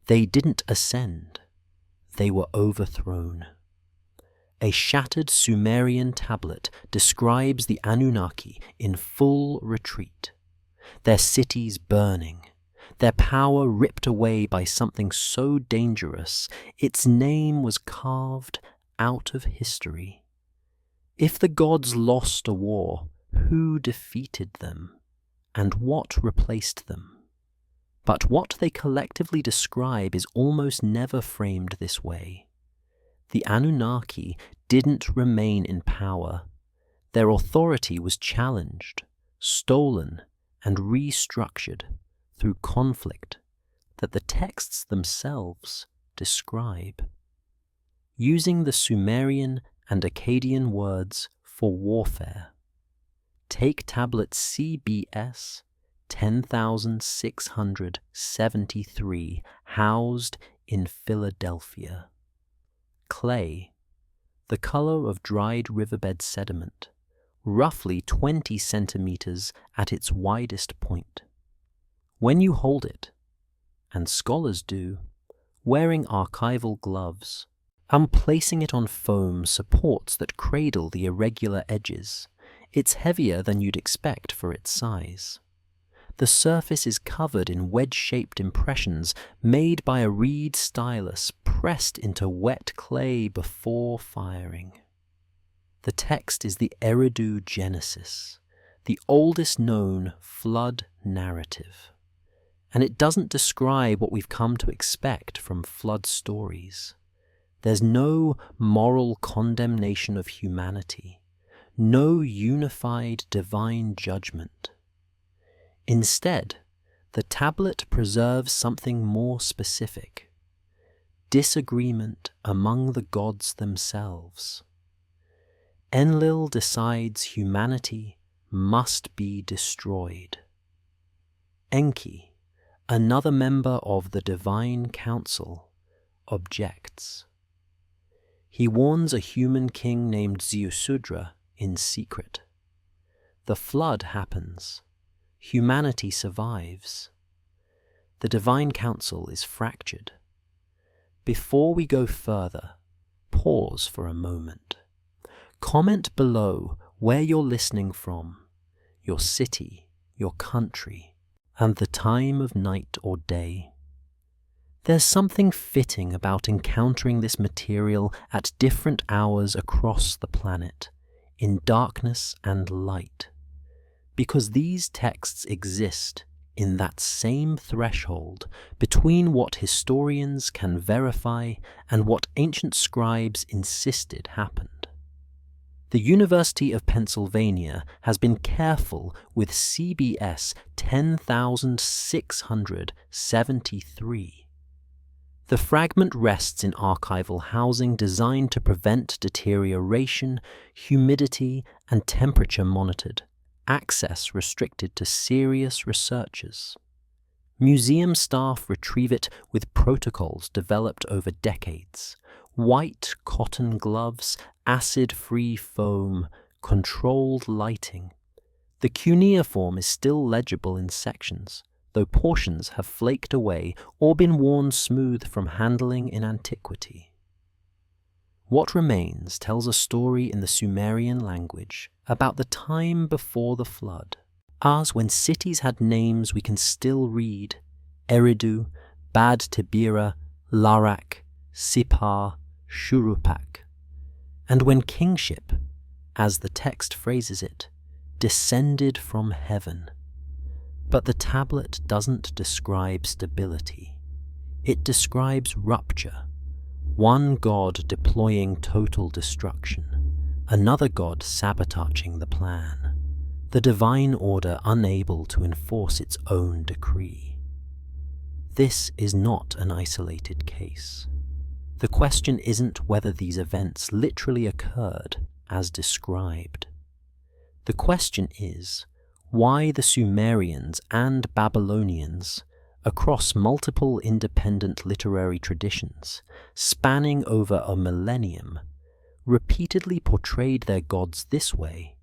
They didn't ascend, they were overthrown. A shattered Sumerian tablet describes the Anunnaki in full retreat, their cities burning, their power ripped away by something so dangerous its name was carved out of history. If the gods lost a war, who defeated them, and what replaced them? But what they collectively describe is almost never framed this way. The Anunnaki didn't remain in power. Their authority was challenged, stolen, and restructured through conflict that the texts themselves describe. Using the Sumerian and Akkadian words for warfare, take tablet CBS 10,673 housed in Philadelphia. Clay, the color of dried riverbed sediment, roughly 20 centimeters at its widest point. When you hold it, and scholars do, wearing archival gloves, and placing it on foam supports that cradle the irregular edges, it's heavier than you'd expect for its size. The surface is covered in wedge-shaped impressions made by a reed stylus pressed into wet clay before firing. The text is the Eridu Genesis, the oldest known flood narrative, and it doesn't describe what we've come to expect from flood stories. There's no moral condemnation of humanity, no unified divine judgment. Instead, the tablet preserves something more specific: disagreement among the gods themselves. Enlil decides humanity must be destroyed. Enki, another member of the Divine Council, objects. He warns a human king named Ziusudra in secret. The flood happens. Humanity survives. The Divine Council is fractured. Before we go further, pause for a moment. Comment below where you're listening from, your city, your country, and the time of night or day. There's something fitting about encountering this material at different hours across the planet, in darkness and light, because these texts exist in that same threshold between what historians can verify and what ancient scribes insisted happened. The University of Pennsylvania has been careful with CBS 10,673. The fragment rests in archival housing designed to prevent deterioration, humidity, and temperature monitored, access restricted to serious researchers. Museum staff retrieve it with protocols developed over decades: white cotton gloves, acid-free foam, controlled lighting. The cuneiform is still legible in sections, though portions have flaked away or been worn smooth from handling in antiquity. What remains tells a story in the Sumerian language about the time before the flood, as when cities had names we can still read: Eridu, Bad Tibira, Larak, Sipar, Shurupak, and when kingship, as the text phrases it, descended from heaven. But the tablet doesn't describe stability. It describes rupture. One god deploying total destruction, another god sabotaging the plan, the divine order unable to enforce its own decree. This is not an isolated case. The question isn't whether these events literally occurred as described. The question is why the Sumerians and Babylonians, across multiple independent literary traditions, spanning over a millennium, repeatedly portrayed their gods this way,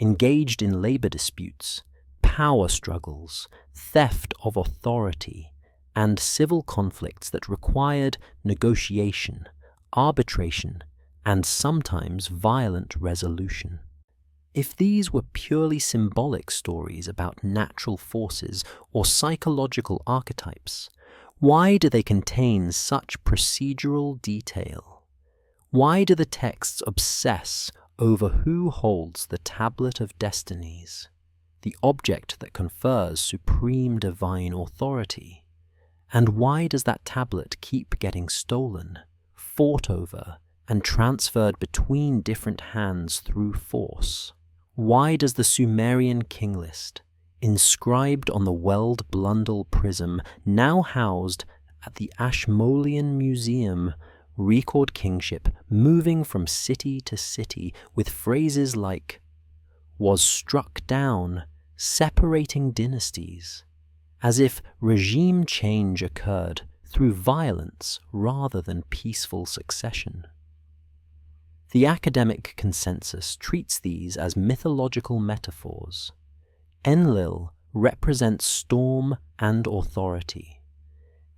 engaged in labor disputes, power struggles, theft of authority, and civil conflicts that required negotiation, arbitration, and sometimes violent resolution. If these were purely symbolic stories about natural forces or psychological archetypes, why do they contain such procedural detail? Why do the texts obsess over who holds the tablet of destinies, the object that confers supreme divine authority? And why does that tablet keep getting stolen, fought over, and transferred between different hands through force? Why does the Sumerian king list, inscribed on the Weld Blundell prism, now housed at the Ashmolean Museum, record kingship moving from city to city with phrases like, was struck down, separating dynasties, as if regime change occurred through violence rather than peaceful succession? The academic consensus treats these as mythological metaphors. Enlil represents storm and authority.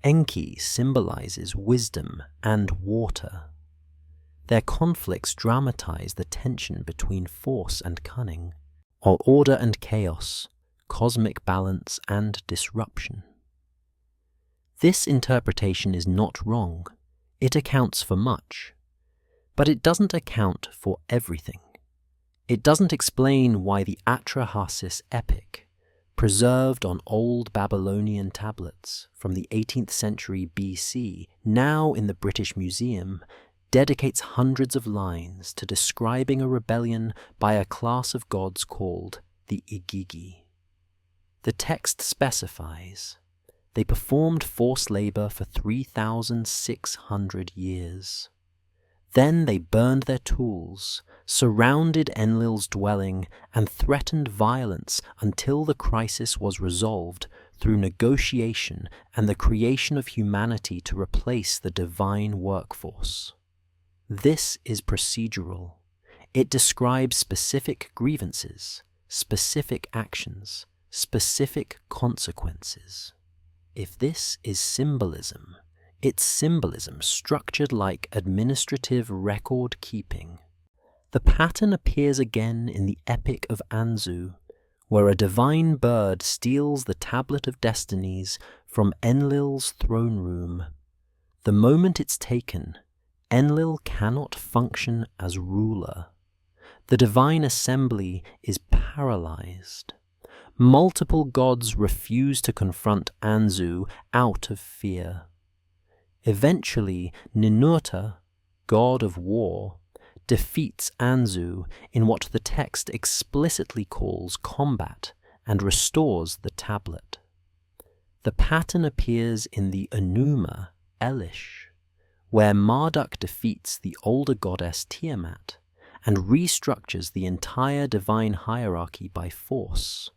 Enki symbolizes wisdom and water. Their conflicts dramatize the tension between force and cunning, or order and chaos, cosmic balance and disruption. This interpretation is not wrong. It accounts for much. But it doesn't account for everything. It doesn't explain why the Atrahasis epic, preserved on old Babylonian tablets from the 18th century BC, now in the British Museum, dedicates hundreds of lines to describing a rebellion by a class of gods called the Igigi. The text specifies they performed forced labor for 3,600 years. Then they burned their tools, surrounded Enlil's dwelling, and threatened violence until the crisis was resolved through negotiation and the creation of humanity to replace the divine workforce. This is procedural. It describes specific grievances, specific actions, specific consequences. If this is symbolism, it's symbolism structured like administrative record-keeping. The pattern appears again in the Epic of Anzu, where a divine bird steals the Tablet of Destinies from Enlil's throne room. The moment it's taken, Enlil cannot function as ruler. The divine assembly is paralyzed. Multiple gods refuse to confront Anzu out of fear. Eventually, Ninurta, god of war, defeats Anzu in what the text explicitly calls combat and restores the tablet. The pattern appears in the Enuma Elish, where Marduk defeats the older goddess Tiamat and restructures the entire divine hierarchy by force,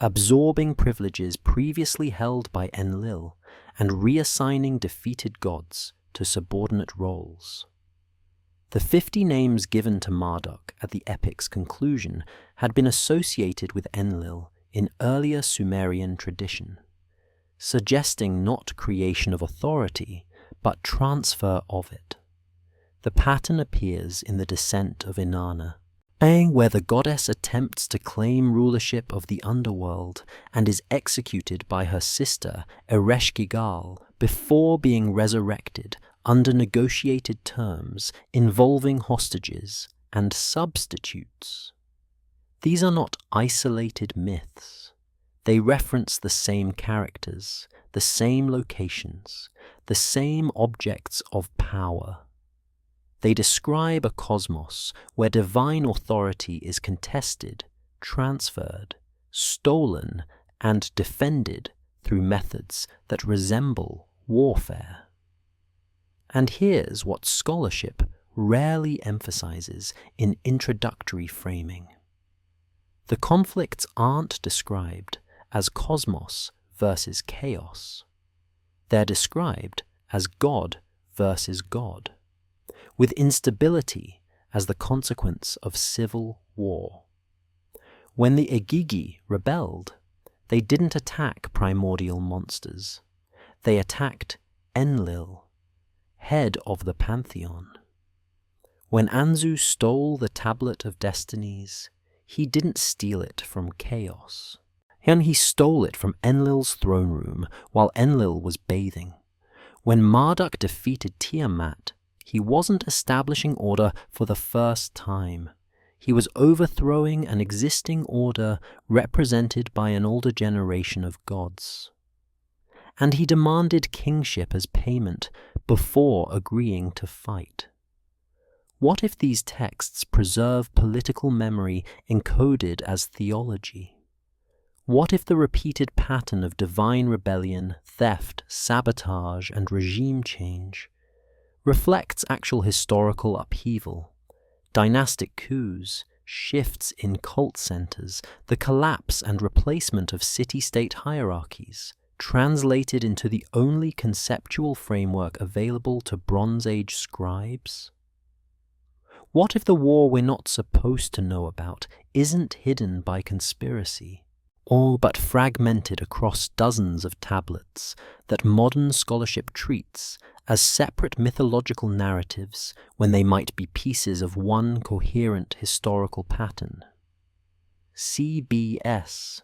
absorbing privileges previously held by Enlil and reassigning defeated gods to subordinate roles. The 50 names given to Marduk at the epic's conclusion had been associated with Enlil in earlier Sumerian tradition, suggesting not creation of authority, but transfer of it. The pattern appears in the descent of Inana, where the goddess attempts to claim rulership of the underworld and is executed by her sister Ereshkigal before being resurrected under negotiated terms involving hostages and substitutes. These are not isolated myths. They reference the same characters, the same locations, the same objects of power. They describe a cosmos where divine authority is contested, transferred, stolen, and defended through methods that resemble warfare. And here's what scholarship rarely emphasizes in introductory framing. The conflicts aren't described as cosmos versus chaos. They're described as God versus God, with instability as the consequence of civil war. When the Igigi rebelled, they didn't attack primordial monsters. they attacked Enlil, head of the pantheon. When Anzu stole the Tablet of Destinies, he didn't steal it from chaos. And he stole it from Enlil's throne room while Enlil was bathing. When Marduk defeated Tiamat, he wasn't establishing order for the first time. He was overthrowing an existing order represented by an older generation of gods. And he demanded kingship as payment before agreeing to fight. What if these texts preserve political memory encoded as theology? What if the repeated pattern of divine rebellion, theft, sabotage, and regime change reflects actual historical upheaval, dynastic coups, shifts in cult centers, the collapse and replacement of city-state hierarchies, translated into the only conceptual framework available to Bronze Age scribes? What if the war we're not supposed to know about isn't hidden by conspiracy, all but fragmented across dozens of tablets that modern scholarship treats as separate mythological narratives when they might be pieces of one coherent historical pattern? CBS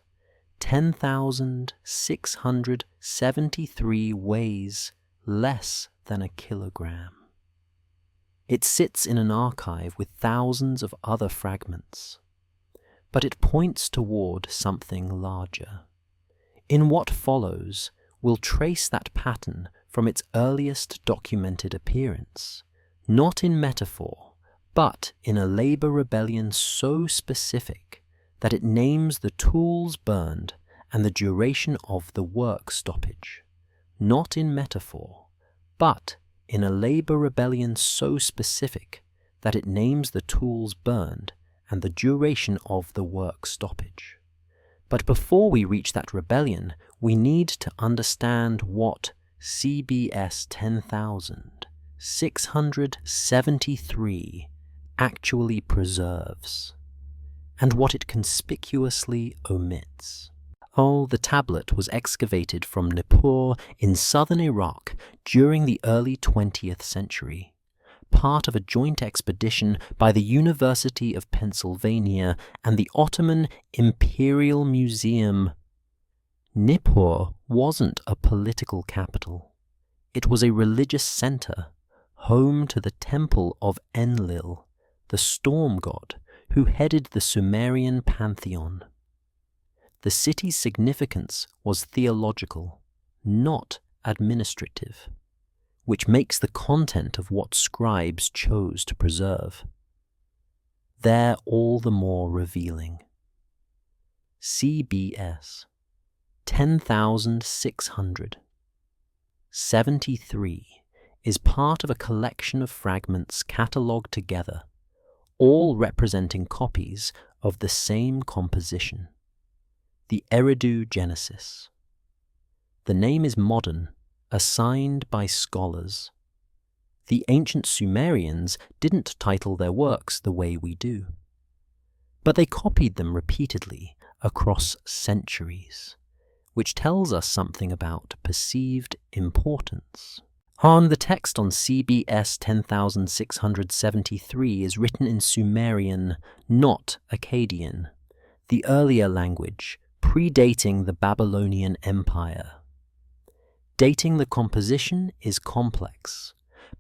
10,673 weighs less than a kilogram. It sits in an archive with thousands of other fragments, but it points toward something larger. In what follows, we'll trace that pattern from its earliest documented appearance, not in metaphor, but in a labor rebellion so specific that it names the tools burned and the duration of the work stoppage, not in metaphor, but in a labor rebellion so specific that it names the tools burned and the duration of the work stoppage. But before we reach that rebellion, we need to understand what CBS 10,673 actually preserves, and what it conspicuously omits. Oh, the tablet was excavated from Nippur in southern Iraq during the early 20th century, part of a joint expedition by the University of Pennsylvania and the Ottoman Imperial Museum. Nippur wasn't a political capital. It was a religious center, home to the temple of Enlil, the storm god who headed the Sumerian pantheon. The city's significance was theological, not administrative, which makes the content of what scribes chose to preserve. They're all the more revealing. CBS 10,673 is part of a collection of fragments catalogued together, all representing copies of the same composition. The Eridu Genesis. The name is modern, assigned by scholars. The ancient Sumerians didn't title their works the way we do, but they copied them repeatedly across centuries, which tells us something about perceived importance. The text on CBS 10,673 is written in Sumerian, not Akkadian, the earlier language predating the Babylonian Empire. Dating the composition is complex,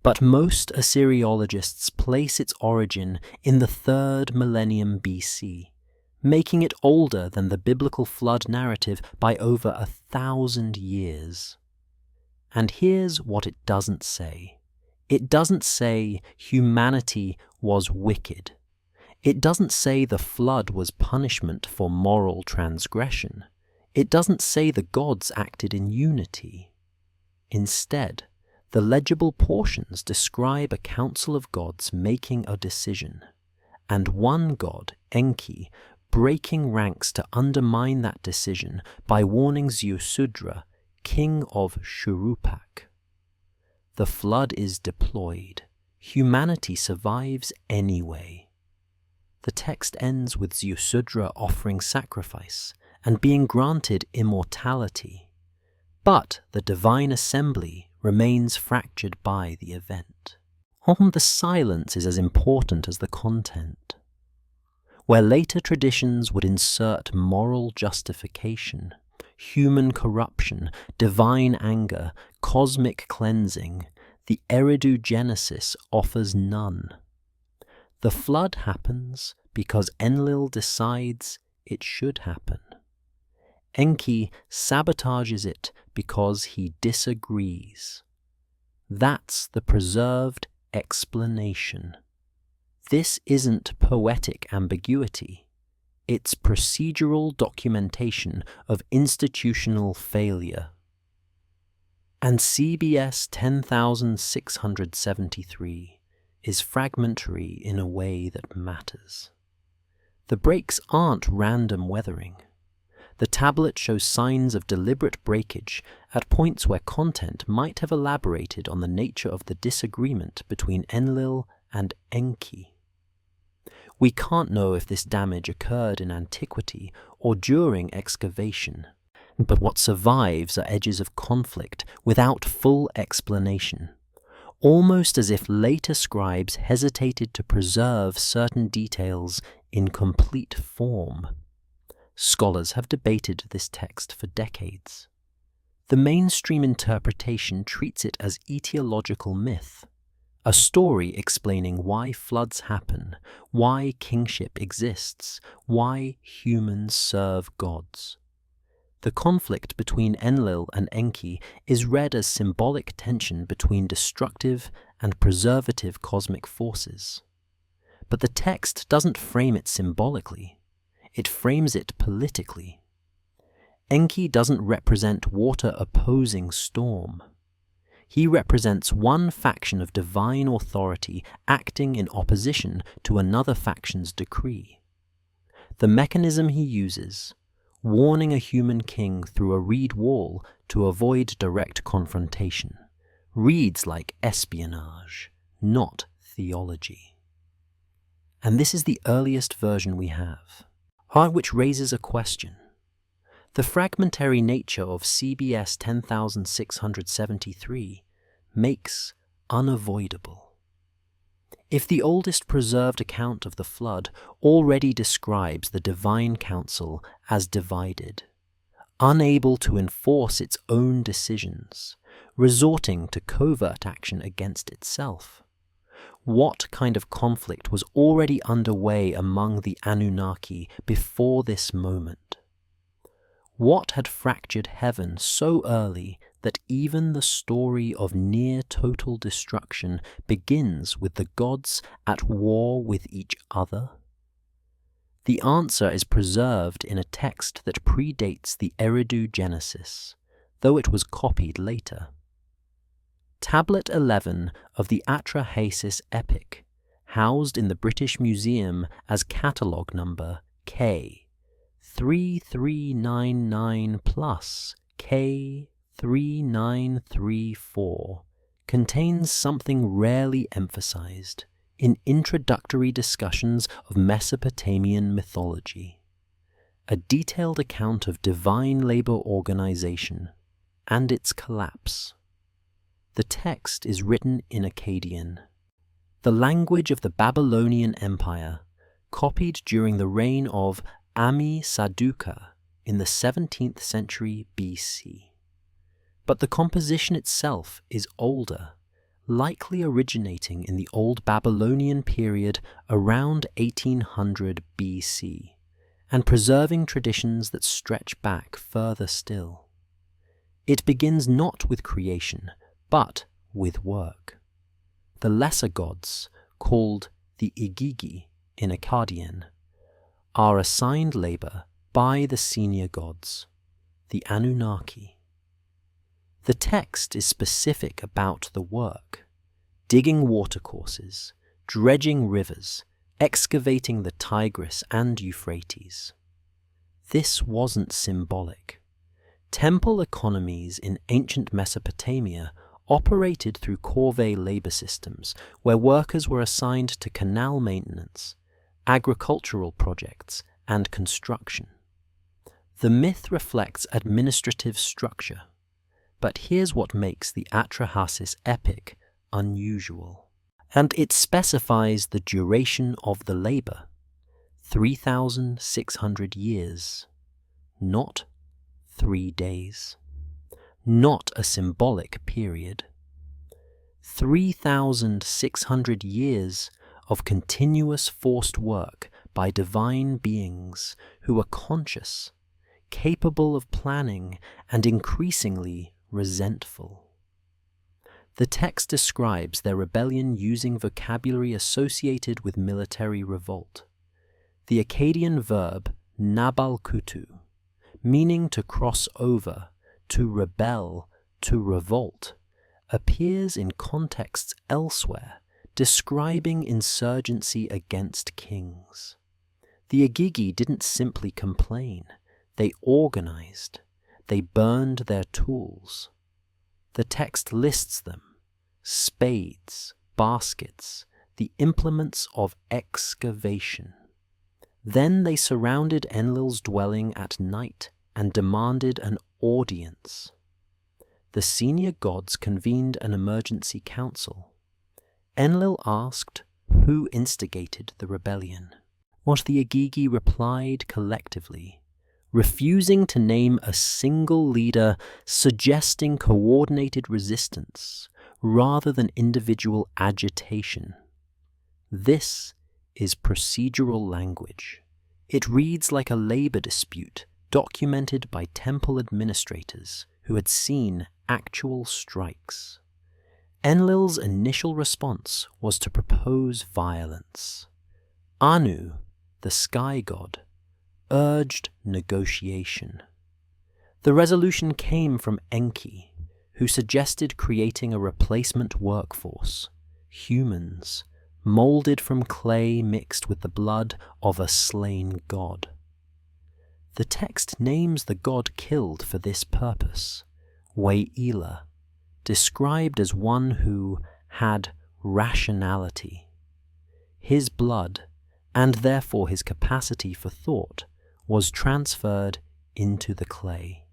but most Assyriologists place its origin in the 3rd millennium BC, making it older than the biblical flood narrative by over 1,000 years. And here's what it doesn't say. It doesn't say humanity was wicked. It doesn't say the flood was punishment for moral transgression. It doesn't say the gods acted in unity. Instead, the legible portions describe a council of gods making a decision, and one god, Enki, breaking ranks to undermine that decision by warning Ziusudra, king of Shuruppak. The flood is deployed. Humanity survives anyway. The text ends with Ziusudra offering sacrifice and being granted immortality. but the divine assembly remains fractured by the event. The silence is as important as the content. Where later traditions would insert moral justification, human corruption, divine anger, cosmic cleansing, the Eridu Genesis offers none. The flood happens because Enlil decides it should happen. Enki sabotages it because he disagrees. That's the preserved explanation. This isn't poetic ambiguity. It's procedural documentation of institutional failure. And CBS 10,673 is fragmentary in a way that matters. The breaks aren't random weathering. The tablet shows signs of deliberate breakage at points where content might have elaborated on the nature of the disagreement between Enlil and Enki. We can't know if this damage occurred in antiquity or during excavation, but what survives are edges of conflict without full explanation, almost as if later scribes hesitated to preserve certain details in complete form. Scholars have debated this text for decades. The mainstream interpretation treats it as etiological myth, a story explaining why floods happen, why kingship exists, why humans serve gods. The conflict between Enlil and Enki is read as symbolic tension between destructive and preservative cosmic forces. But the text doesn't frame it symbolically. It frames it politically. Enki doesn't represent water opposing storm. He represents one faction of divine authority acting in opposition to another faction's decree. The mechanism he uses, warning a human king through a reed wall to avoid direct confrontation, reads like espionage, not theology. And this is the earliest version we have, which raises a question. The fragmentary nature of CBS 10,673 makes unavoidable. If the oldest preserved account of the flood already describes the divine council as divided, unable to enforce its own decisions, resorting to covert action against itself, what kind of conflict was already underway among the Anunnaki before this moment? What had fractured heaven so early that even the story of near-total destruction begins with the gods at war with each other? The answer is preserved in a text that predates the Eridu Genesis, though it was copied later. Tablet 11 of the Atrahasis epic, housed in the British Museum as catalogue number K 3399 plus K 3934, contains something rarely emphasized in introductory discussions of Mesopotamian mythology: a detailed account of divine labor organization and its collapse. The text is written in Akkadian, the language of the Babylonian Empire, copied during the reign of Ammi-Saduqa in the 17th century BC. But the composition itself is older, likely originating in the Old Babylonian period around 1800 BC, and preserving traditions that stretch back further still. It begins not with creation, but with work. The lesser gods, called the Igigi in Akkadian, are assigned labor by the senior gods, the Anunnaki. The text is specific about the work: digging watercourses, dredging rivers, excavating the Tigris and Euphrates. This wasn't symbolic. Temple economies in ancient Mesopotamia operated through corvée labor systems where workers were assigned to canal maintenance, agricultural projects, and construction. The myth reflects administrative structure. But here's what makes the Atrahasis epic unusual. And it specifies the duration of the labor, 3,600 years, not 3 days, not a symbolic period. 3,600 years of continuous forced work by divine beings who are conscious, capable of planning, and increasingly resentful. The text describes their rebellion using vocabulary associated with military revolt. The Akkadian verb nabalkutu, meaning to cross over, to rebel, to revolt, appears in contexts elsewhere, describing insurgency against kings. The Igigi didn't simply complain, they organized, they burned their tools. The text lists them: spades, baskets, the implements of excavation. Then they surrounded Enlil's dwelling at night and demanded an audience. The senior gods convened an emergency council. Enlil asked who instigated the rebellion. What the Igigi replied collectively, refusing to name a single leader, suggesting coordinated resistance rather than individual agitation. This is procedural language. It reads like a labor dispute documented by temple administrators who had seen actual strikes. Enlil's initial response was to propose violence. Anu, the sky god, urged negotiation. The resolution came from Enki, who suggested creating a replacement workforce, humans, molded from clay mixed with the blood of a slain god. The text names the god killed for this purpose, We'ila, described as one who had rationality. His blood, and therefore his capacity for thought, was transferred into the clay.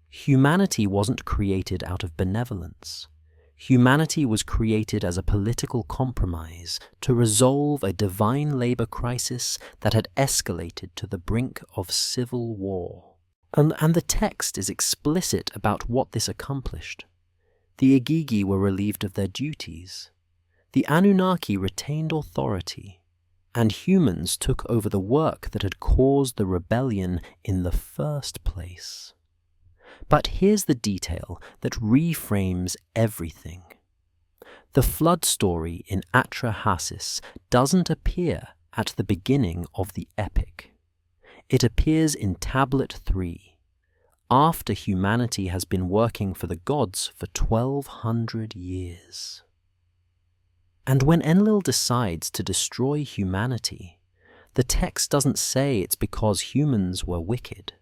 Humanity wasn't created out of benevolence. Humanity was created as a political compromise to resolve a divine labor crisis that had escalated to the brink of civil war. And the text is explicit about what this accomplished. The Igigi were relieved of their duties. The Anunnaki retained authority, and humans took over the work that had caused the rebellion in the first place. But here's the detail that reframes everything. The flood story in Atrahasis doesn't appear at the beginning of the epic. It appears in Tablet 3, after humanity has been working for the gods for 1,200 years. And when Enlil decides to destroy humanity, the text doesn't say it's because humans were wicked.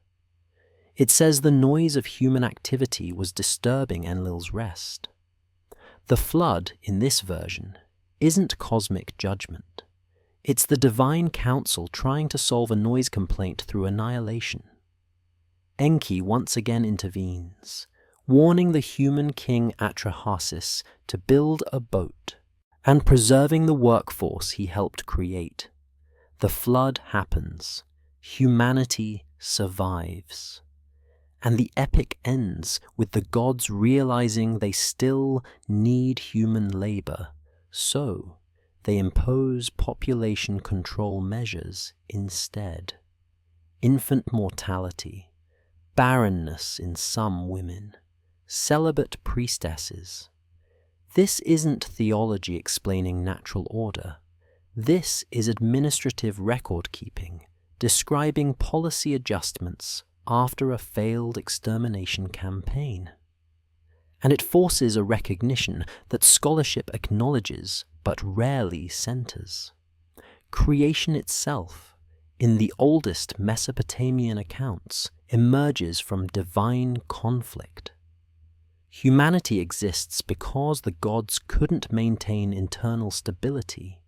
It says the noise of human activity was disturbing Enlil's rest. The flood, in this version, isn't cosmic judgment. It's the divine council trying to solve a noise complaint through annihilation. Enki once again intervenes, warning the human king Atrahasis to build a boat, and preserving the workforce he helped create. The flood happens. Humanity survives. And the epic ends with the gods realizing they still need human labor, so they impose population control measures instead. Infant mortality, barrenness in some women, celibate priestesses. This isn't theology explaining natural order. This is administrative record-keeping, describing policy adjustments after a failed extermination campaign. And it forces a recognition that scholarship acknowledges but rarely centers. Creation itself, in the oldest Mesopotamian accounts, emerges from divine conflict. Humanity exists because the gods couldn't maintain internal stability.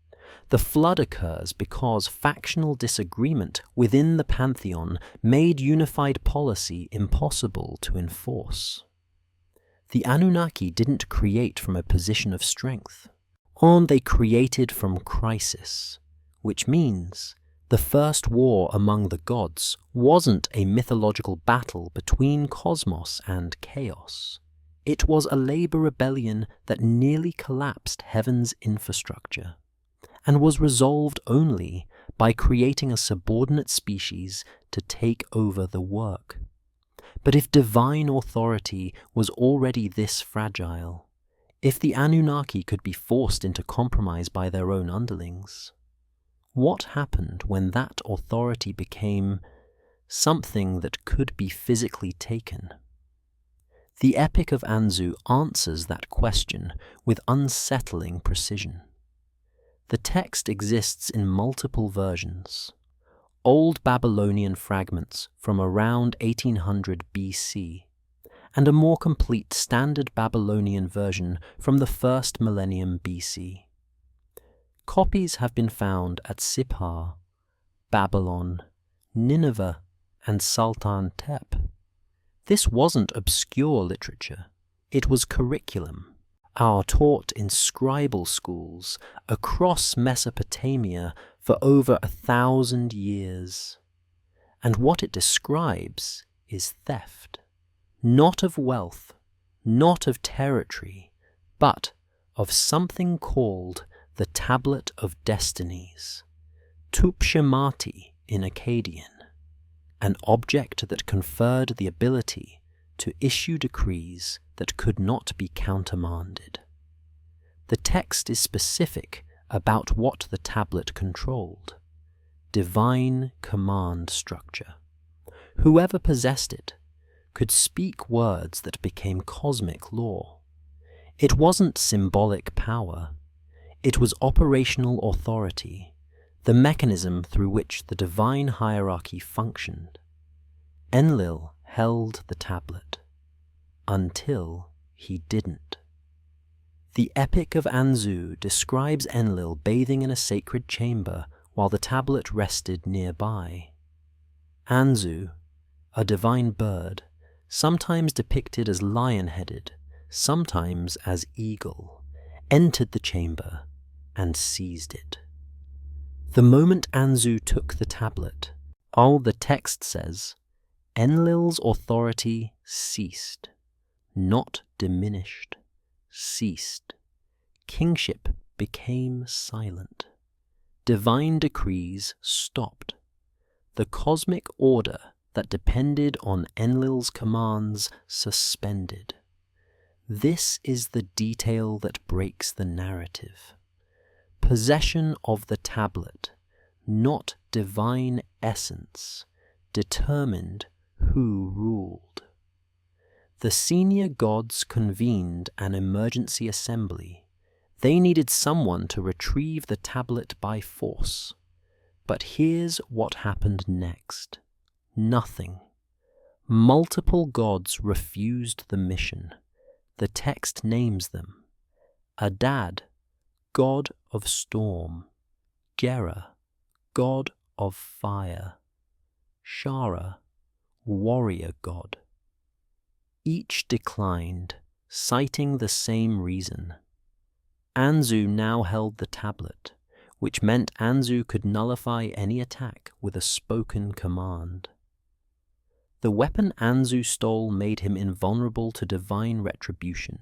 The flood occurs because factional disagreement within the pantheon made unified policy impossible to enforce. The Anunnaki didn't create from a position of strength. They created from crisis, which means the first war among the gods wasn't a mythological battle between cosmos and chaos. It was a labor rebellion that nearly collapsed heaven's infrastructure, and was resolved only by creating a subordinate species to take over the work. But if divine authority was already this fragile, if the Anunnaki could be forced into compromise by their own underlings, what happened when that authority became something that could be physically taken? The Epic of Anzu answers that question with unsettling precision. The text exists in multiple versions. Old Babylonian fragments from around 1800 BC, and a more complete Standard Babylonian version from the first millennium BC. Copies have been found at Sippar, Babylon, Nineveh, and Sultan Tep. This wasn't obscure literature, it was curriculum, taught in scribal schools across Mesopotamia for over 1,000 years. And what it describes is theft, not of wealth, not of territory, but of something called the Tablet of Destinies, Tupshemati in Akkadian, an object that conferred the ability to issue decrees that could not be countermanded. The text is specific about what the tablet controlled: divine command structure. Whoever possessed it could speak words that became cosmic law. It wasn't symbolic power, it was operational authority, the mechanism through which the divine hierarchy functioned. Enlil held the tablet, until he didn't. The Epic of Anzu describes Enlil bathing in a sacred chamber while the tablet rested nearby. Anzu, a divine bird, sometimes depicted as lion-headed, sometimes as eagle, entered the chamber and seized it. The moment Anzu took the tablet, all the text says, Enlil's authority ceased, not diminished, ceased. Kingship became silent. Divine decrees stopped. The cosmic order that depended on Enlil's commands suspended. This is the detail that breaks the narrative. Possession of the tablet, not divine essence, determined who ruled. The senior gods convened an emergency assembly. They needed someone to retrieve the tablet by force. But here's what happened next. Nothing. Multiple gods refused the mission. The text names them. Adad, god of storm. Gera, god of fire. Shara, warrior god. Each declined, citing the same reason. Anzu now held the tablet, which meant Anzu could nullify any attack with a spoken command. The weapon Anzu stole made him invulnerable to divine retribution,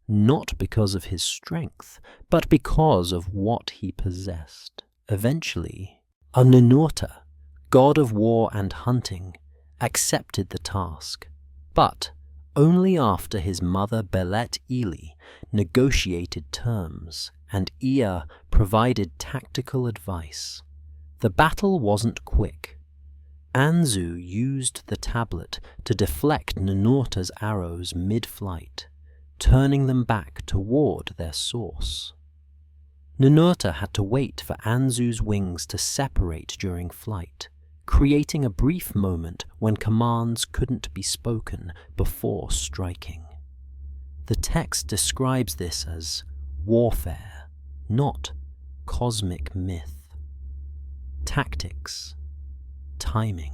not because of his strength, but because of what he possessed. Eventually, Ninurta, god of war and hunting, accepted the task, but only after his mother Belet Eli negotiated terms and Ea provided tactical advice. The battle wasn't quick. Anzu used the tablet to deflect Ninurta's arrows mid-flight, turning them back toward their source. Ninurta had to wait for Anzu's wings to separate during flight, creating a brief moment when commands couldn't be spoken before striking. The text describes this as warfare, not cosmic myth. Tactics, timing.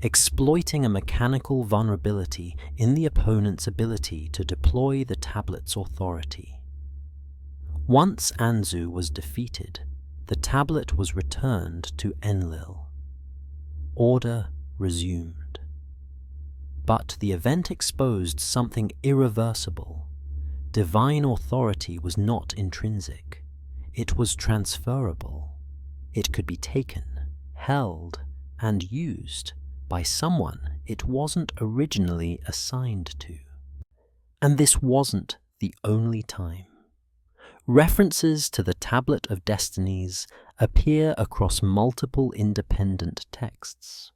exploiting a mechanical vulnerability in the opponent's ability to deploy the tablet's authority. Once Anzu was defeated, the tablet was returned to Enlil. Order resumed. But the event exposed something irreversible. Divine authority was not intrinsic. It was transferable. It could be taken, held, and used by someone it wasn't originally assigned to. And this wasn't the only time. References to the Tablet of Destinies appear across multiple independent texts.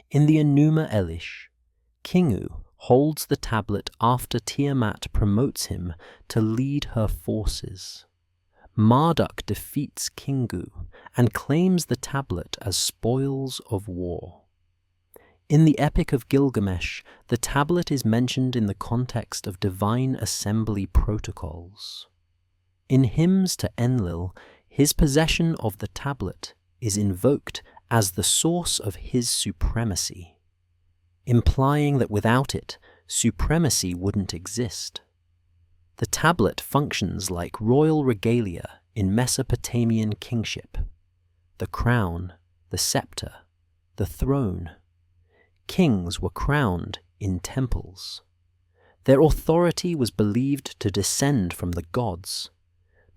In the Enuma Elish, Kingu holds the tablet after Tiamat promotes him to lead her forces. Marduk defeats Kingu and claims the tablet as spoils of war. In the Epic of Gilgamesh, the tablet is mentioned in the context of divine assembly protocols. In hymns to Enlil, his possession of the tablet is invoked as the source of his supremacy, implying that without it, supremacy wouldn't exist. The tablet functions like royal regalia in Mesopotamian kingship: the crown, the scepter, the throne. Kings were crowned in temples. Their authority was believed to descend from the gods,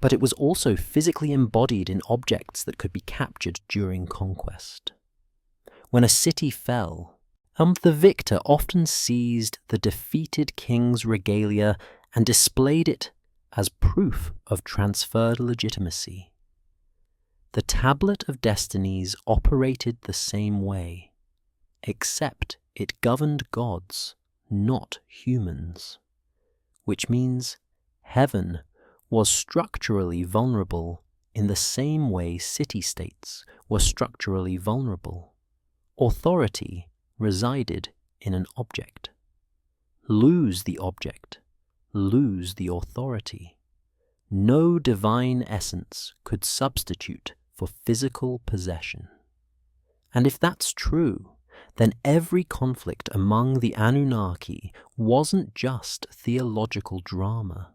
but it was also physically embodied in objects that could be captured during conquest. When a city fell, the victor often seized the defeated king's regalia and displayed it as proof of transferred legitimacy. The Tablet of Destinies operated the same way, except it governed gods, not humans, which means heaven was structurally vulnerable in the same way city-states were structurally vulnerable. Authority resided in an object. Lose the object, lose the authority. No divine essence could substitute for physical possession. And if that's true, then every conflict among the Anunnaki wasn't just theological drama.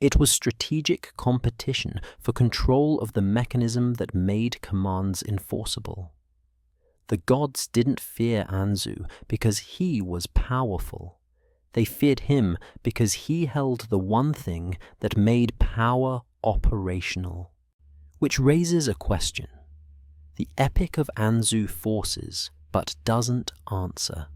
It was strategic competition for control of the mechanism that made commands enforceable. The gods didn't fear Anzu because he was powerful. They feared him because he held the one thing that made power operational. Which raises a question. The Epic of Anzu forces, but doesn't answer.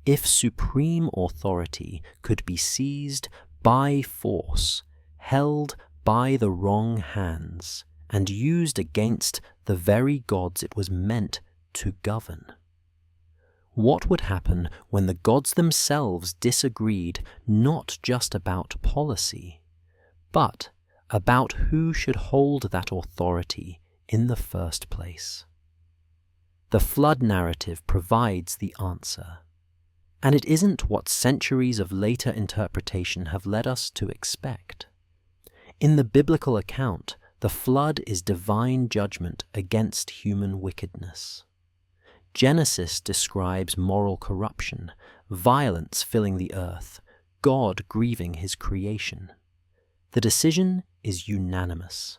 If supreme authority could be seized by force, held by the wrong hands, and used against the very gods it was meant to govern, what would happen when the gods themselves disagreed not just about policy, but about who should hold that authority in the first place? The flood narrative provides the answer, and it isn't what centuries of later interpretation have led us to expect. In the biblical account, the flood is divine judgment against human wickedness. Genesis describes moral corruption, violence filling the earth, God grieving his creation. The decision is unanimous.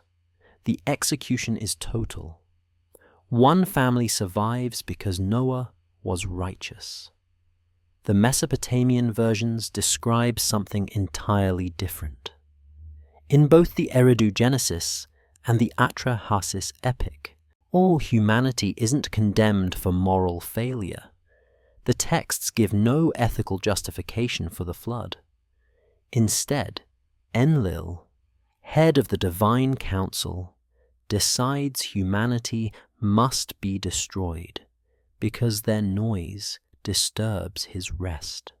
The execution is total. One family survives because Noah was righteous. The Mesopotamian versions describe something entirely different. In both the Eridu Genesis and the Atrahasis epic, all humanity isn't condemned for moral failure. The texts give no ethical justification for the flood. Instead, Enlil, head of the divine council, decides humanity must be destroyed because their noise disturbs his rest.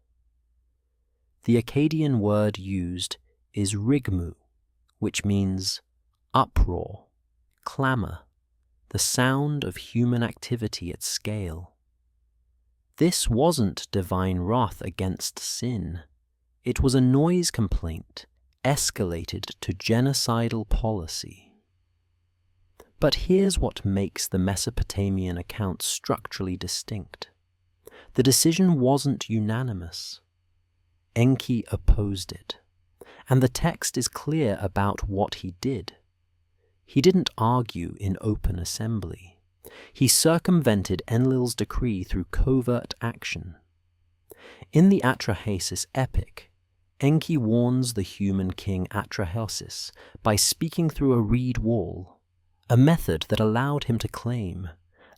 The Akkadian word used is rigmu, which means uproar, clamor, the sound of human activity at scale. This wasn't divine wrath against sin. It was a noise complaint escalated to genocidal policy. But here's what makes the Mesopotamian account structurally distinct. The decision wasn't unanimous. Enki opposed it, and the text is clear about what he did. He didn't argue in open assembly. He circumvented Enlil's decree through covert action. In the Atrahasis epic, Enki warns the human king Atrahasis by speaking through a reed wall, a method that allowed him to claim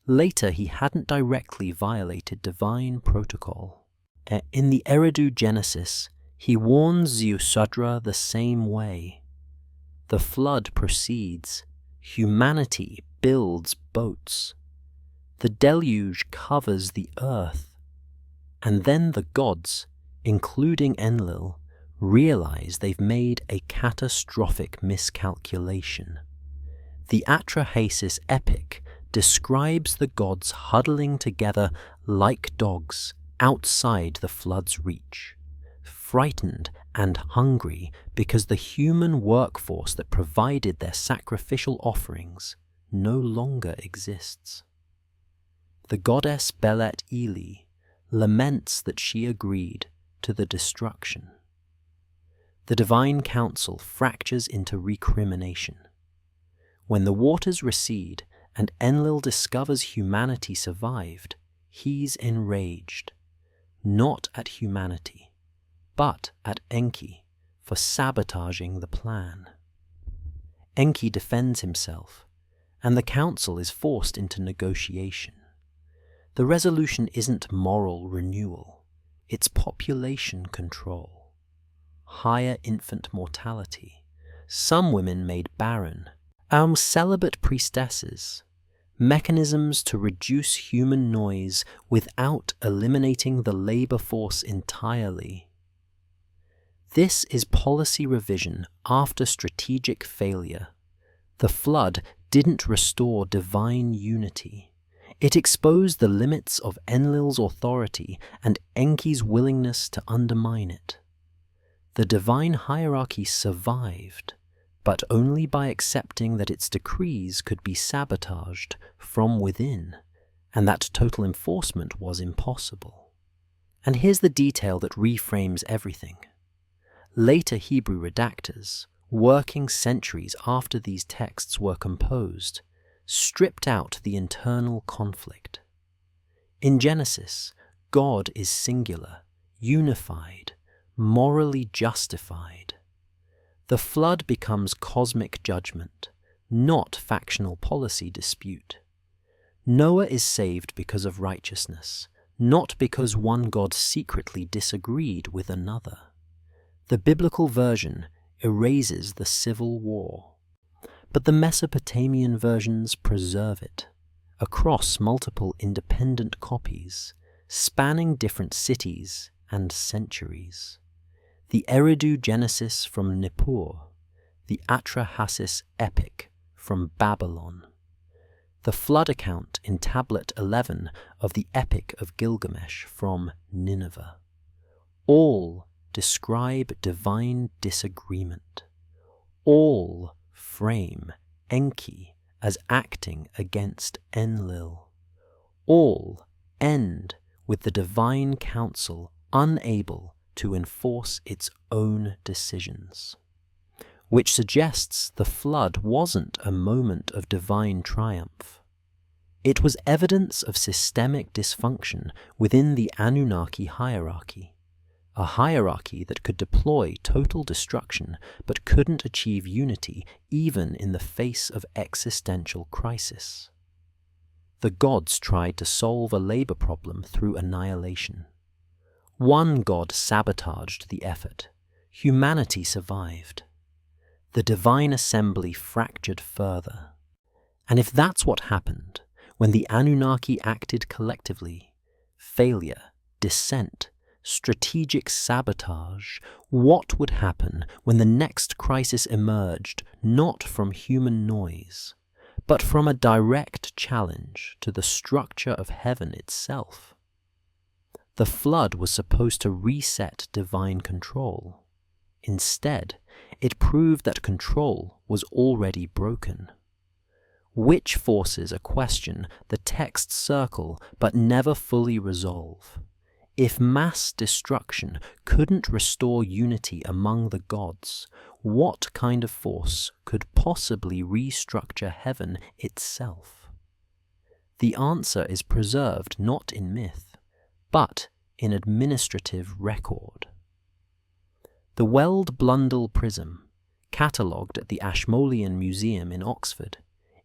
later he hadn't directly violated divine protocol. In the Eridu Genesis, he warns Ziusudra the same way. The flood proceeds. Humanity builds boats. The deluge covers the earth. And then the gods, including Enlil, realize they've made a catastrophic miscalculation. The Atrahasis epic describes the gods huddling together like dogs outside the flood's reach, frightened and hungry because the human workforce that provided their sacrificial offerings no longer exists. The goddess Belet Eli laments that she agreed to the destruction. The divine council fractures into recrimination. When the waters recede and Enlil discovers humanity survived, he's enraged, not at humanity, but at Enki for sabotaging the plan. Enki defends himself, and the council is forced into negotiation. The resolution isn't moral renewal, it's population control. Higher infant mortality, some women made barren, celibate priestesses, mechanisms to reduce human noise without eliminating the labor force entirely. This is policy revision after strategic failure. The flood didn't restore divine unity. It exposed the limits of Enlil's authority and Enki's willingness to undermine it. The divine hierarchy survived, but only by accepting that its decrees could be sabotaged from within, and that total enforcement was impossible. And here's the detail that reframes everything. Later Hebrew redactors, working centuries after these texts were composed, stripped out the internal conflict. In Genesis, God is singular, unified, morally justified. The flood becomes cosmic judgment, not factional policy dispute. Noah is saved because of righteousness, not because one God secretly disagreed with another. The biblical version erases the civil war, but the Mesopotamian versions preserve it, across multiple independent copies, spanning different cities and centuries. The Eridu Genesis from Nippur, the Atrahasis epic from Babylon, the flood account in Tablet 11 of the Epic of Gilgamesh from Nineveh. All describe divine disagreement. All frame Enki as acting against Enlil. All end with the divine council unable to enforce its own decisions, which suggests the flood wasn't a moment of divine triumph. It was evidence of systemic dysfunction within the Anunnaki hierarchy, a hierarchy that could deploy total destruction but couldn't achieve unity even in the face of existential crisis. The gods tried to solve a labor problem through annihilation. One god sabotaged the effort. Humanity survived. The divine assembly fractured further. And if that's what happened when the Anunnaki acted collectively, failure, dissent, strategic sabotage, what would happen when the next crisis emerged not from human noise, but from a direct challenge to the structure of heaven itself? The flood was supposed to reset divine control. Instead, it proved that control was already broken. Which forces a question the texts circle but never fully resolve? If mass destruction couldn't restore unity among the gods, what kind of force could possibly restructure heaven itself? The answer is preserved not in myth, but in administrative record. The Weld Blundell prism, catalogued at the Ashmolean Museum in Oxford,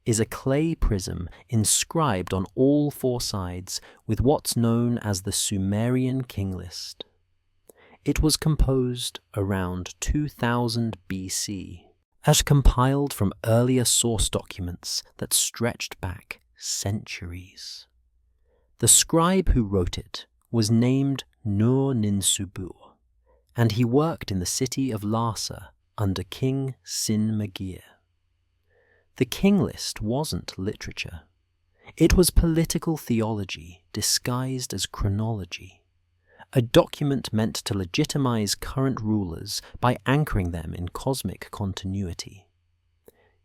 is a clay prism inscribed on all four sides with what's known as the Sumerian king list. It was composed around 2000 BC, as compiled from earlier source documents that stretched back centuries. The scribe who wrote it was named Nur-Ninsubur, and he worked in the city of Larsa under King Sin-Magir. The king list wasn't literature. It was political theology disguised as chronology, a document meant to legitimize current rulers by anchoring them in cosmic continuity.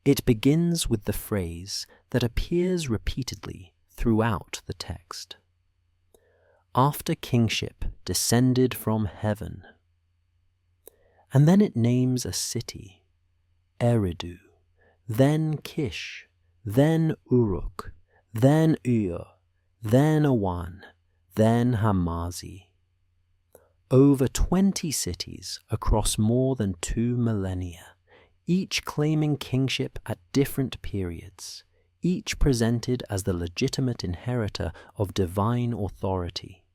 It begins with the phrase that appears repeatedly throughout the text. After kingship descended from heaven. And then it names a city, Eridu, then Kish, then Uruk, then Ur, then Awan, then Hamazi. Over 20 cities across more than 2 millennia, each claiming kingship at different periods, each presented as the legitimate inheritor of divine authority.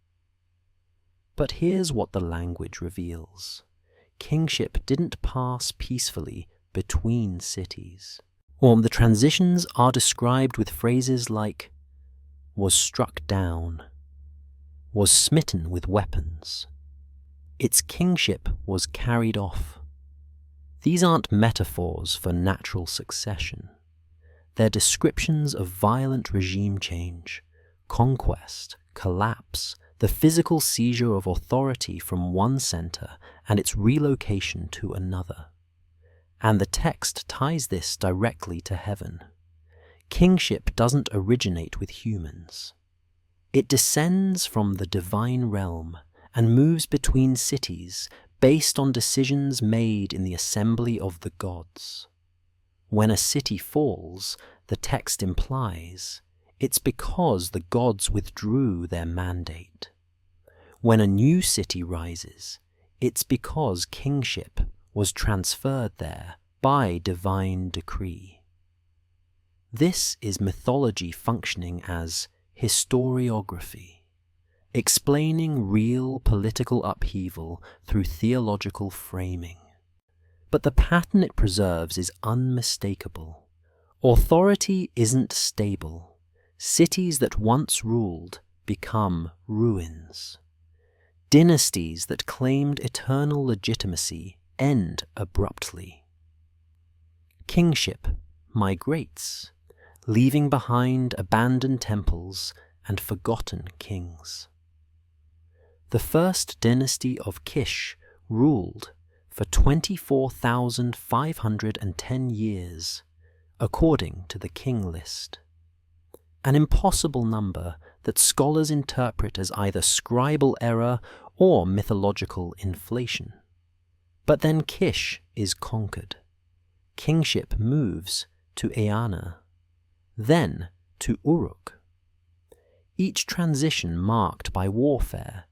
But here's what the language reveals. Kingship didn't pass peacefully between cities. The transitions are described with phrases like was struck down, was smitten with weapons, its kingship was carried off. These aren't metaphors for natural succession. They're descriptions of violent regime change, conquest, collapse, the physical seizure of authority from one center and its relocation to another. And the text ties this directly to heaven. Kingship doesn't originate with humans. It descends from the divine realm and moves between cities based on decisions made in the assembly of the gods. When a city falls, the text implies, it's because the gods withdrew their mandate. When a new city rises, it's because kingship was transferred there by divine decree. This is mythology functioning as historiography, explaining real political upheaval through theological framing. But the pattern it preserves is unmistakable. Authority isn't stable. Cities that once ruled become ruins. Dynasties that claimed eternal legitimacy end abruptly. Kingship migrates, leaving behind abandoned temples and forgotten kings. The first dynasty of Kish ruled for 24,510 years, according to the king list. An impossible number that scholars interpret as either scribal error or mythological inflation. But then Kish is conquered. Kingship moves to Inana, then to Uruk. Each transition marked by warfare,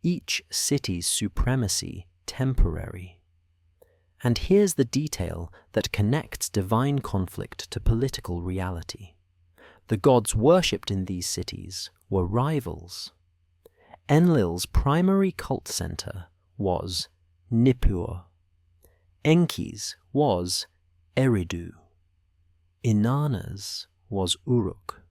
each city's supremacy temporary. And here's the detail that connects divine conflict to political reality. The gods worshipped in these cities were rivals. Enlil's primary cult center was Nippur. Enki's was Eridu. Inanna's was Uruk.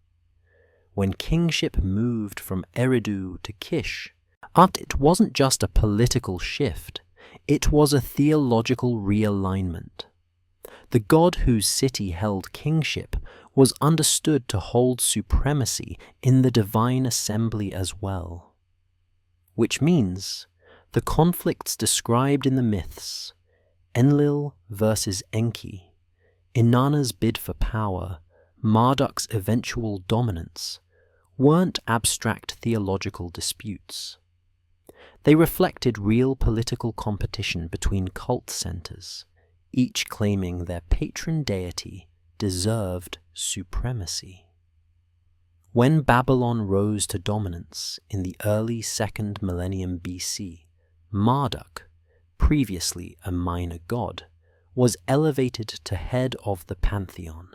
When kingship moved from Eridu to Kish, it wasn't just a political shift, it was a theological realignment. The god whose city held kingship was understood to hold supremacy in the divine assembly as well. Which means the conflicts described in the myths, Enlil versus Enki, Inanna's bid for power, Marduk's eventual dominance, weren't abstract theological disputes. They reflected real political competition between cult centers, each claiming their patron deity deserved supremacy. When Babylon rose to dominance in the early 2nd millennium BC, Marduk, previously a minor god, was elevated to head of the pantheon.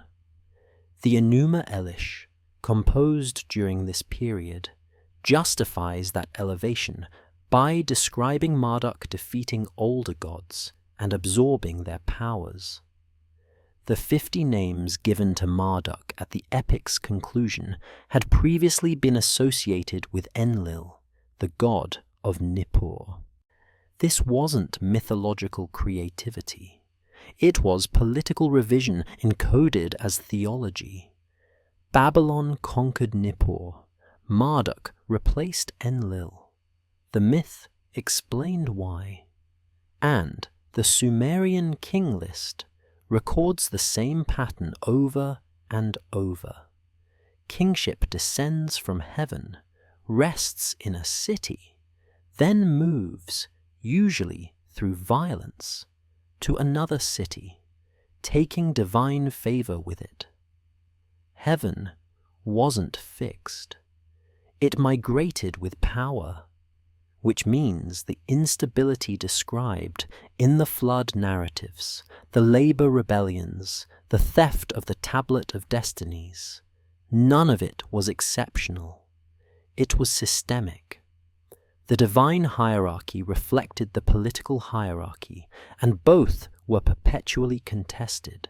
The Enuma Elish, composed during this period, justifies that elevation by describing Marduk defeating older gods and absorbing their powers. The 50 names given to Marduk at the epic's conclusion had previously been associated with Enlil, the god of Nippur. This wasn't mythological creativity. It was political revision encoded as theology. Babylon conquered Nippur. Marduk replaced Enlil. The myth explained why. And the Sumerian king list records the same pattern over and over. Kingship descends from heaven, rests in a city, then moves, usually through violence, to another city, taking divine favor with it. Heaven wasn't fixed. It migrated with power, which means the instability described in the flood narratives, the labor rebellions, the theft of the tablet of destinies, none of it was exceptional. It was systemic. The divine hierarchy reflected the political hierarchy, and both were perpetually contested.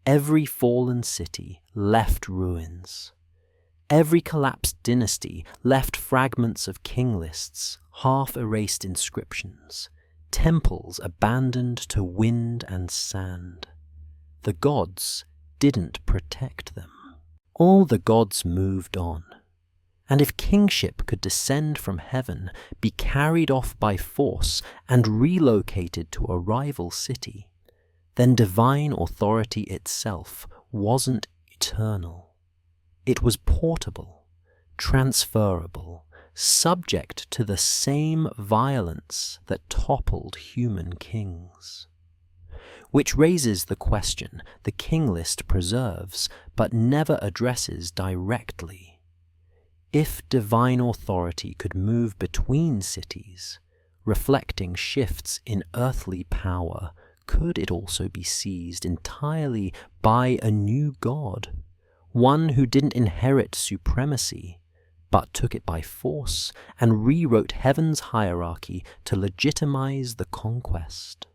Every fallen city left ruins. Every collapsed dynasty left fragments of king lists, half-erased inscriptions, temples abandoned to wind and sand. The gods didn't protect them. All the gods moved on. And if kingship could descend from heaven, be carried off by force, and relocated to a rival city, then divine authority itself wasn't eternal. It was portable, transferable, subject to the same violence that toppled human kings. Which raises the question the king list preserves but never addresses directly. If divine authority could move between cities, reflecting shifts in earthly power, could it also be seized entirely by a new god? One who didn't inherit supremacy, but took it by force and rewrote heaven's hierarchy to legitimize the conquest.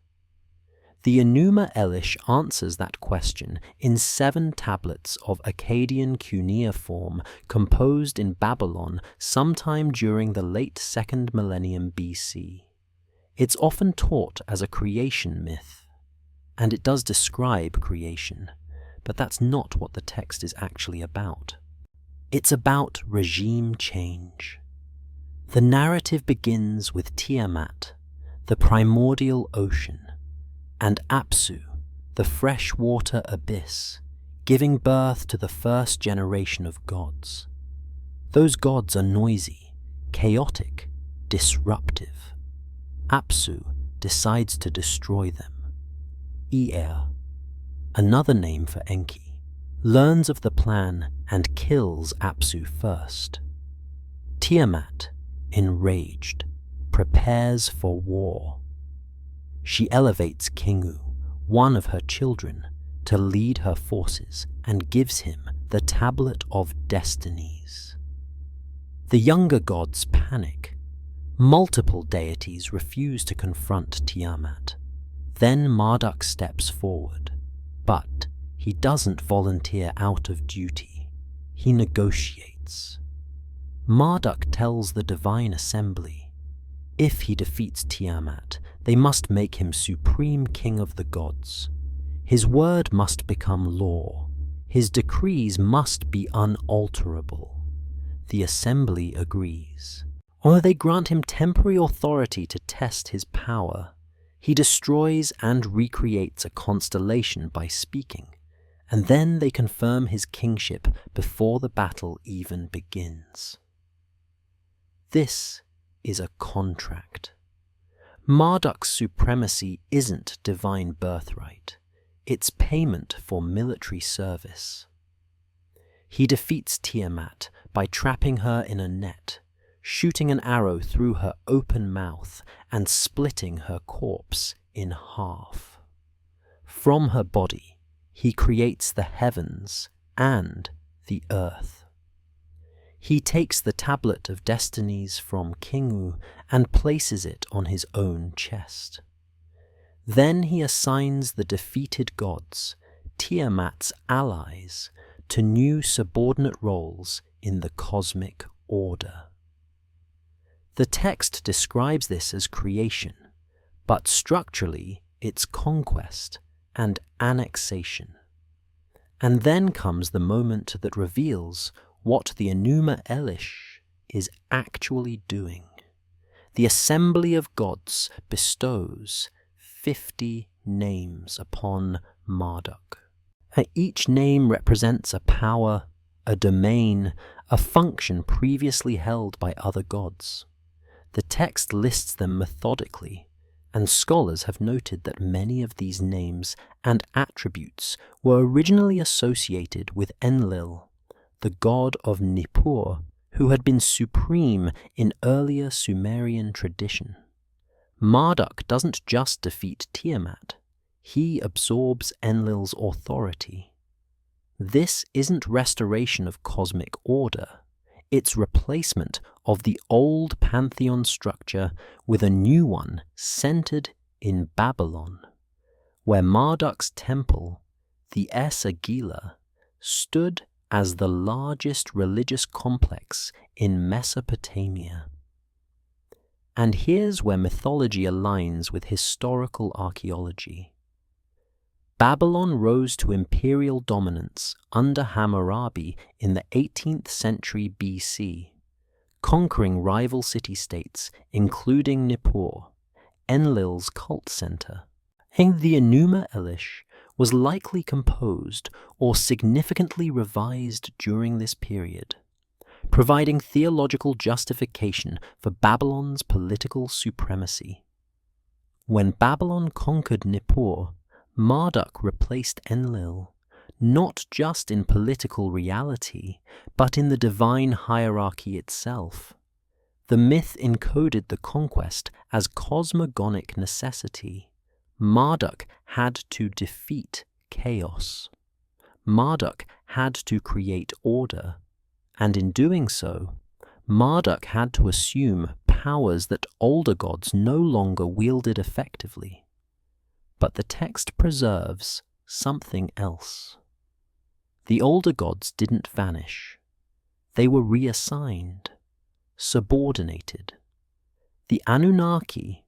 The Enuma Elish answers that question in 7 tablets of Akkadian cuneiform composed in Babylon sometime during the late 2nd millennium BC. It's often taught as a creation myth, and it does describe creation, but that's not what the text is actually about. It's about regime change. The narrative begins with Tiamat, the primordial ocean, and Apsu, the freshwater abyss, giving birth to the first generation of gods. Those gods are noisy, chaotic, disruptive. Apsu decides to destroy them. Ea, another name for Enki, learns of the plan and kills Apsu first. Tiamat, enraged, prepares for war. She elevates Kingu, one of her children, to lead her forces and gives him the Tablet of Destinies. The younger gods panic. Multiple deities refuse to confront Tiamat. Then Marduk steps forward, but he doesn't volunteer out of duty. He negotiates. Marduk tells the divine assembly, if he defeats Tiamat, they must make him supreme king of the gods. His word must become law. His decrees must be unalterable. The assembly agrees. Or they grant him temporary authority to test his power. He destroys and recreates a constellation by speaking, and then they confirm his kingship before the battle even begins. This is a contract. Marduk's supremacy isn't divine birthright. It's payment for military service. He defeats Tiamat by trapping her in a net, shooting an arrow through her open mouth and splitting her corpse in half. From her body, he creates the heavens and the earth. He takes the tablet of destinies from Kingu and places it on his own chest. Then he assigns the defeated gods, Tiamat's allies, to new subordinate roles in the cosmic order. The text describes this as creation, but structurally it's conquest and annexation. And then comes the moment that reveals what the Enuma Elish is actually doing. The assembly of gods bestows 50 names upon Marduk. Each name represents a power, a domain, a function previously held by other gods. The text lists them methodically, and scholars have noted that many of these names and attributes were originally associated with Enlil, the god of Nippur, who had been supreme in earlier Sumerian tradition. Marduk doesn't just defeat Tiamat, he absorbs Enlil's authority. This isn't restoration of cosmic order, it's replacement of the old pantheon structure with a new one centered in Babylon, where Marduk's temple, the Es-Agila, stood as the largest religious complex in Mesopotamia. And here's where mythology aligns with historical archaeology. Babylon rose to imperial dominance under Hammurabi in the 18th century BC, conquering rival city-states including Nippur, Enlil's cult center. And the Enuma Elish was likely composed or significantly revised during this period, providing theological justification for Babylon's political supremacy. When Babylon conquered Nippur, Marduk replaced Enlil, not just in political reality, but in the divine hierarchy itself. The myth encoded the conquest as cosmogonic necessity. Marduk had to defeat chaos. Marduk had to create order, and in doing so, Marduk had to assume powers that older gods no longer wielded effectively. But the text preserves something else. The older gods didn't vanish. They were reassigned, subordinated. The Anunnaki,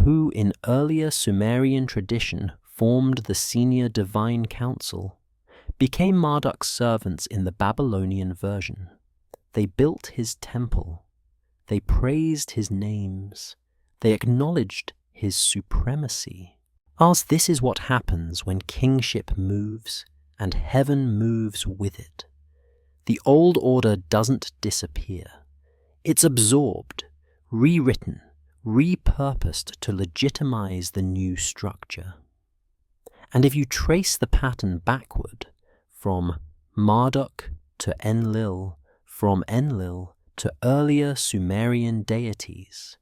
who in earlier Sumerian tradition formed the senior divine council, became Marduk's servants in the Babylonian version. They built his temple. They praised his names. They acknowledged his supremacy. As this is what happens when kingship moves and heaven moves with it. The old order doesn't disappear. It's absorbed, rewritten, repurposed to legitimize the new structure. And if you trace the pattern backward, from Marduk to Enlil, from Enlil to earlier Sumerian deities,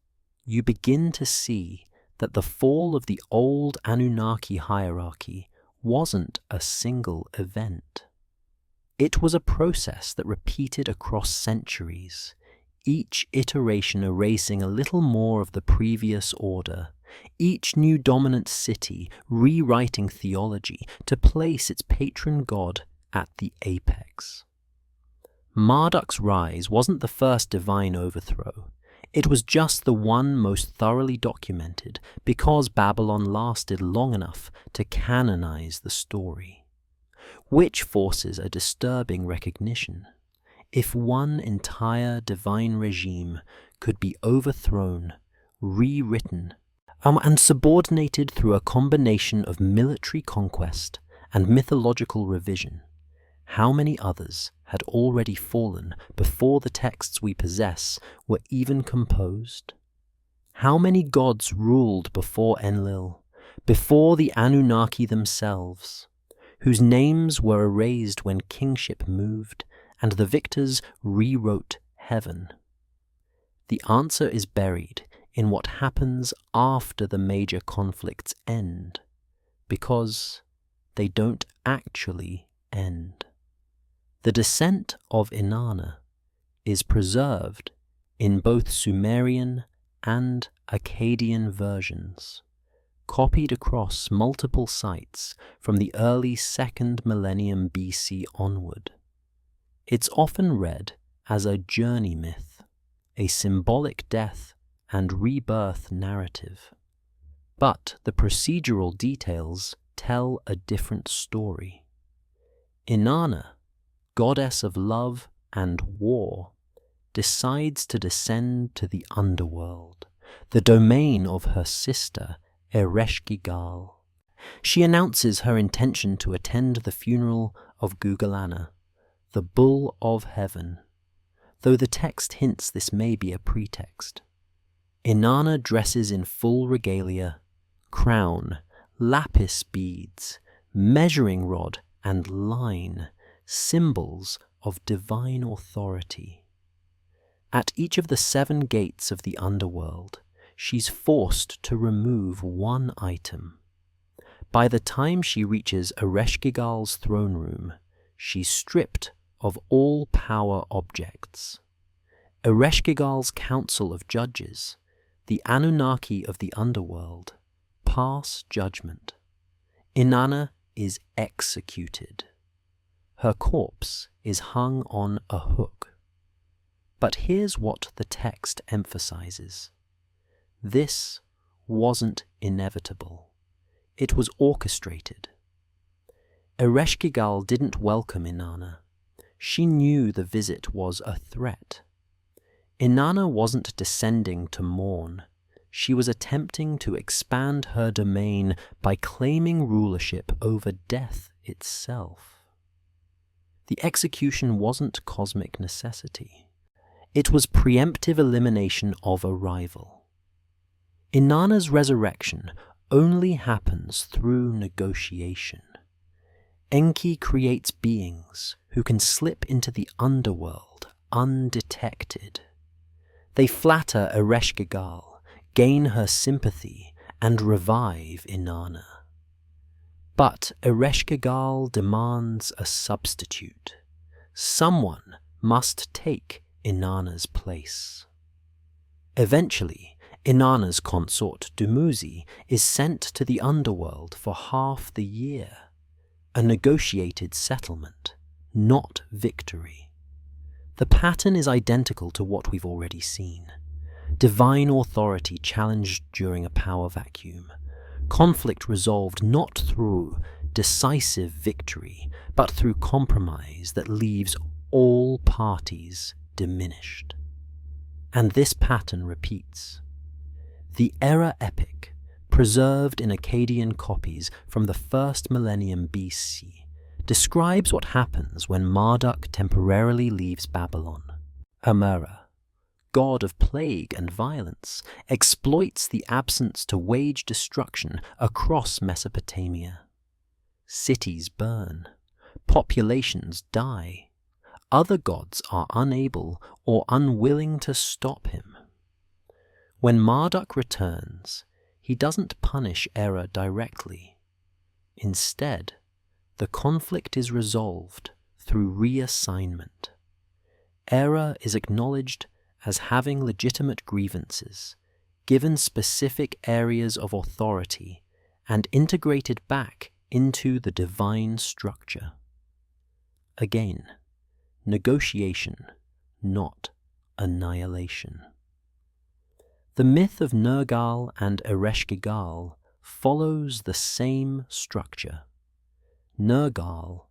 you begin to see that the fall of the old Anunnaki hierarchy wasn't a single event. It was a process that repeated across centuries, each iteration erasing a little more of the previous order, each new dominant city rewriting theology to place its patron god at the apex. Marduk's rise wasn't the first divine overthrow. It was just the one most thoroughly documented because Babylon lasted long enough to canonize the story, which forces a disturbing recognition. If one entire divine regime could be overthrown, rewritten, and subordinated through a combination of military conquest and mythological revision, how many others had already fallen before the texts we possess were even composed? How many gods ruled before Enlil, before the Anunnaki themselves, whose names were erased when kingship moved and the victors rewrote heaven? The answer is buried in what happens after the major conflicts end, because they don't actually end. The descent of Inanna is preserved in both Sumerian and Akkadian versions, copied across multiple sites from the early 2nd millennium BC onward. It's often read as a journey myth, a symbolic death and rebirth narrative. But the procedural details tell a different story. Inanna, goddess of love and war, decides to descend to the underworld, the domain of her sister Ereshkigal. She announces her intention to attend the funeral of Gugalana, the bull of heaven, though the text hints this may be a pretext. Inanna dresses in full regalia, crown, lapis beads, measuring rod, and line, symbols of divine authority. At each of the 7 gates of the underworld, she's forced to remove one item. By the time she reaches Ereshkigal's throne room, she's stripped of all power objects. Ereshkigal's council of judges, the Anunnaki of the underworld, pass judgment. Inanna is executed. Her corpse is hung on a hook. But here's what the text emphasizes. This wasn't inevitable. It was orchestrated. Ereshkigal didn't welcome Inanna. She knew the visit was a threat. Inanna wasn't descending to mourn. She was attempting to expand her domain by claiming rulership over death itself. The execution wasn't cosmic necessity. It was preemptive elimination of a rival. Inanna's resurrection only happens through negotiation. Enki creates beings who can slip into the underworld undetected. They flatter Ereshkigal, gain her sympathy, and revive Inanna. But Ereshkigal demands a substitute. Someone must take Inanna's place. Eventually, Inanna's consort Dumuzi is sent to the underworld for half the year, a negotiated settlement, not victory. The pattern is identical to what we've already seen. Divine authority challenged during a power vacuum. Conflict resolved not through decisive victory, but through compromise that leaves all parties diminished. And this pattern repeats. The Era epic, preserved in Akkadian copies from the 1st millennium BC, describes what happens when Marduk temporarily leaves Babylon. Amura, god of plague and violence, exploits the absence to wage destruction across Mesopotamia. Cities burn, populations die. Other gods are unable or unwilling to stop him. When Marduk returns, he doesn't punish Era directly. Instead, the conflict is resolved through reassignment. Era is acknowledged as having legitimate grievances, given specific areas of authority, and integrated back into the divine structure. Again, negotiation, not annihilation. The myth of Nergal and Ereshkigal follows the same structure. Nergal,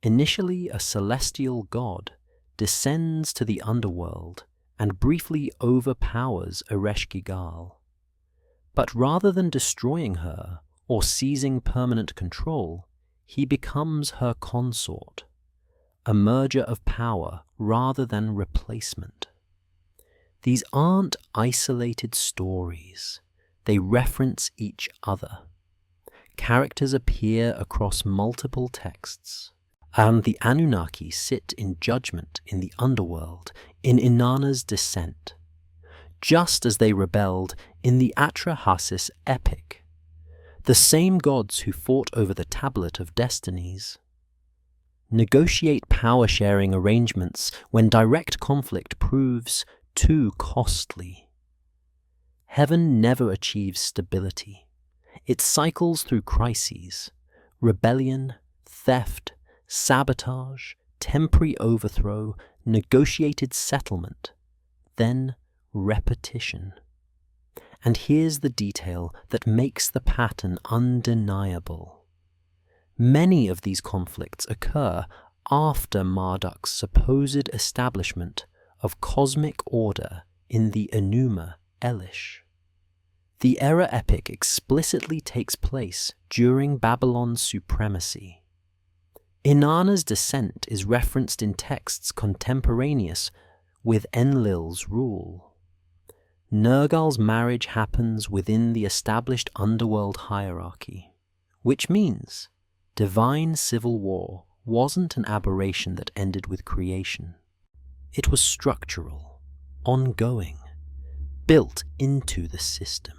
initially a celestial god, descends to the underworld and briefly overpowers Ereshkigal. But rather than destroying her or seizing permanent control, he becomes her consort. a merger of power rather than replacement. These aren't isolated stories. They reference each other. Characters appear across multiple texts, and the Anunnaki sit in judgment in the underworld in Inanna's descent, just as they rebelled in the Atrahasis epic, the same gods who fought over the tablet of destinies. Negotiate power-sharing arrangements when direct conflict proves too costly. Heaven never achieves stability. It cycles through crises, rebellion, theft, sabotage, temporary overthrow, negotiated settlement, then repetition. And here's the detail that makes the pattern undeniable. Many of these conflicts occur after Marduk's supposed establishment of cosmic order in the Enuma Elish. The Era epic explicitly takes place during Babylon's supremacy. Inanna's descent is referenced in texts contemporaneous with Enlil's rule. Nergal's marriage happens within the established underworld hierarchy, which means divine civil war wasn't an aberration that ended with creation. It was structural, ongoing, built into the system.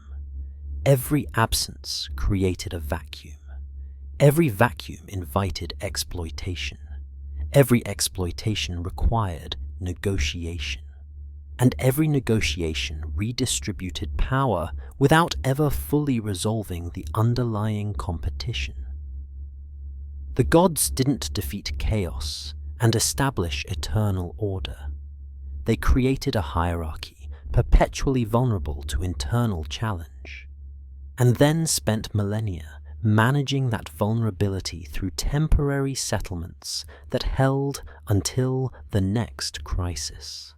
Every absence created a vacuum. Every vacuum invited exploitation. Every exploitation required negotiation. And every negotiation redistributed power without ever fully resolving the underlying competition. The gods didn't defeat chaos and establish eternal order. They created a hierarchy perpetually vulnerable to internal challenge, and then spent millennia managing that vulnerability through temporary settlements that held until the next crisis.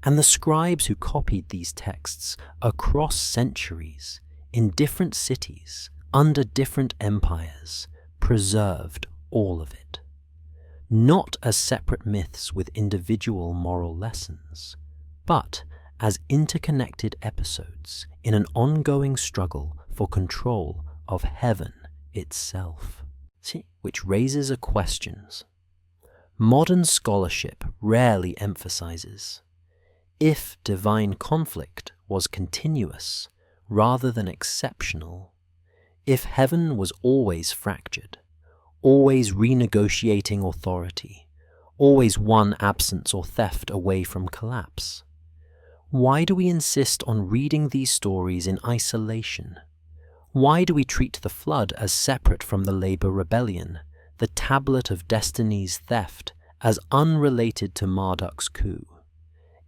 And the scribes who copied these texts across centuries in different cities under different empires preserved all of it, not as separate myths with individual moral lessons, but as interconnected episodes in an ongoing struggle for control of heaven itself. See, which raises a question modern scholarship rarely emphasizes. If divine conflict was continuous rather than exceptional, if heaven was always fractured, always renegotiating authority, always one absence or theft away from collapse, why do we insist on reading these stories in isolation? Why do we treat the flood as separate from the Labour Rebellion, the tablet of destiny's theft as unrelated to Marduk's coup,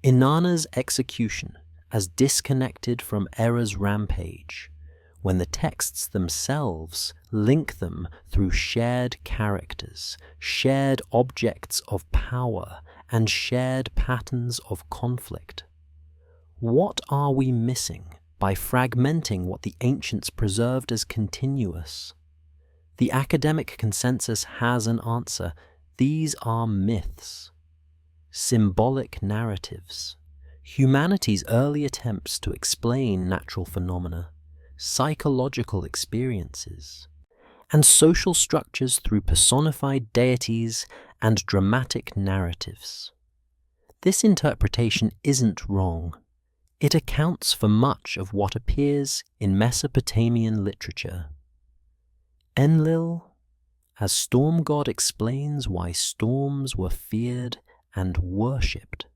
Inanna's execution as disconnected from Era's rampage, when the texts themselves link them through shared characters, shared objects of power, and shared patterns of conflict? What are we missing by fragmenting what the ancients preserved as continuous? The academic consensus has an answer. These are myths, symbolic narratives, humanity's early attempts to explain natural phenomena, psychological experiences, and social structures through personified deities and dramatic narratives. This interpretation isn't wrong. It accounts for much of what appears in Mesopotamian literature. Enlil, as storm god, explains why storms were feared and worshipped.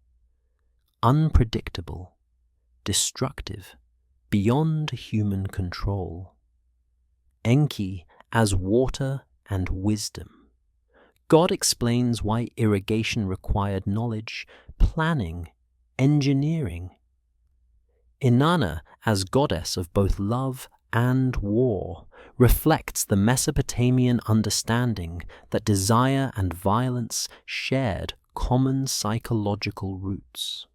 Unpredictable, destructive, beyond human control. Enki as water and wisdom. God explains why irrigation required knowledge, planning, engineering. Inanna, as goddess of both love and war, reflects the Mesopotamian understanding that desire and violence shared common psychological roots.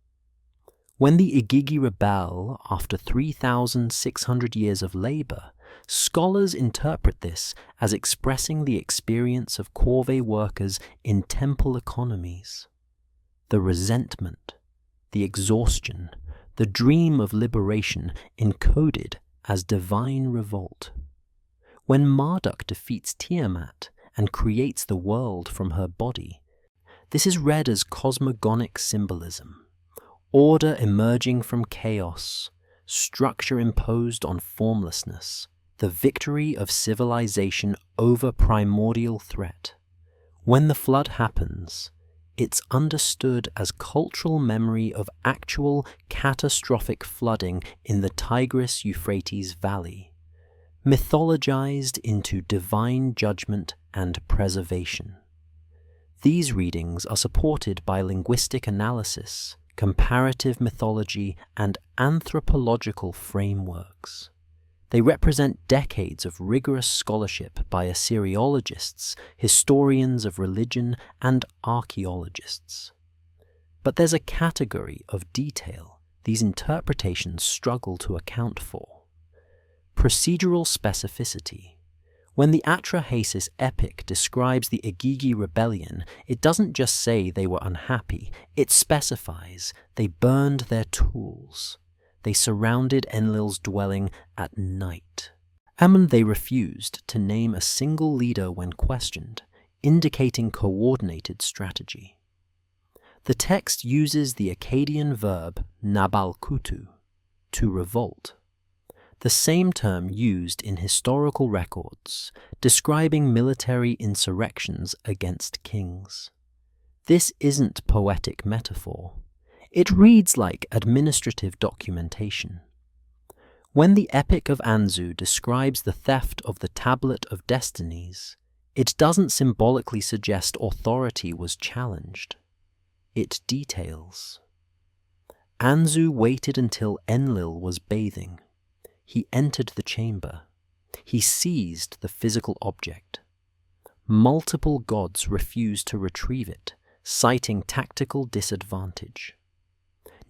When the Igigi rebel after 3,600 years of labor, Scholars interpret this as expressing the experience of corvée workers in temple economies. The resentment, the exhaustion, the dream of liberation encoded as divine revolt. When Marduk defeats Tiamat and creates the world from her body, this is read as cosmogonic symbolism, order emerging from chaos, structure imposed on formlessness, the victory of civilization over primordial threat. When the flood happens, it's understood as cultural memory of actual catastrophic flooding in the Tigris-Euphrates Valley, mythologized into divine judgment and preservation. These readings are supported by linguistic analysis, comparative mythology, and anthropological frameworks. They represent decades of rigorous scholarship by Assyriologists, historians of religion, and archaeologists. But there's a category of detail these interpretations struggle to account for: procedural specificity. When the Atrahasis epic describes the Igigi rebellion, it doesn't just say they were unhappy, it specifies they burned their tools. They surrounded Enlil's dwelling at night. And they refused to name a single leader when questioned, indicating coordinated strategy. The text uses the Akkadian verb nabalkutu, to revolt, the same term used in historical records describing military insurrections against kings. This isn't poetic metaphor. It reads like administrative documentation. When the Epic of Anzu describes the theft of the Tablet of Destinies, it doesn't symbolically suggest authority was challenged. It details. Anzu waited until Enlil was bathing. He entered the chamber. He seized the physical object. Multiple gods refused to retrieve it, citing tactical disadvantage.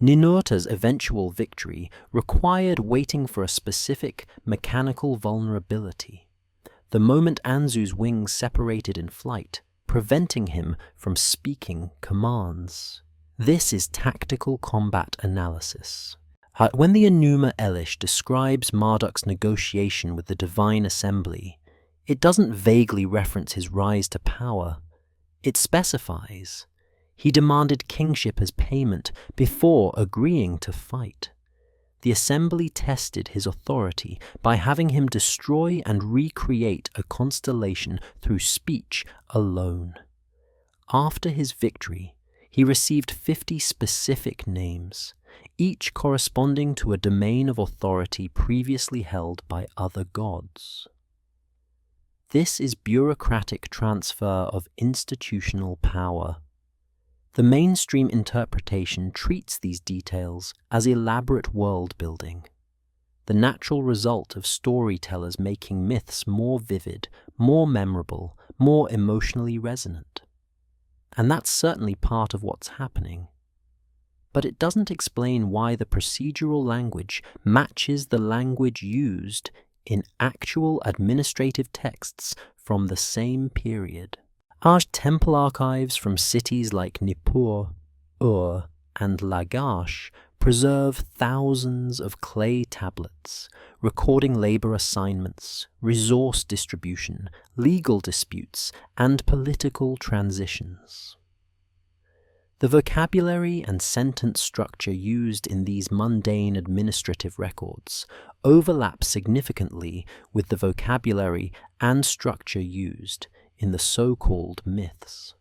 Ninurta's eventual victory required waiting for a specific mechanical vulnerability, the moment Anzu's wings separated in flight, preventing him from speaking commands. This is tactical combat analysis. When the Enuma Elish describes Marduk's negotiation with the divine assembly, it doesn't vaguely reference his rise to power. It specifies he demanded kingship as payment before agreeing to fight. The assembly tested his authority by having him destroy and recreate a constellation through speech alone. After his victory, he received 50 specific names, each corresponding to a domain of authority previously held by other gods. This is bureaucratic transfer of institutional power. The mainstream interpretation treats these details as elaborate world-building, the natural result of storytellers making myths more vivid, more memorable, more emotionally resonant. And that's certainly part of what's happening. But it doesn't explain why the procedural language matches the language used in actual administrative texts from the same period. Our temple archives from cities like Nippur, Ur, and Lagash preserve thousands of clay tablets, recording labor assignments, resource distribution, legal disputes, and political transitions. The vocabulary and sentence structure used in these mundane administrative records overlap significantly with the vocabulary and structure used in the so-called myths.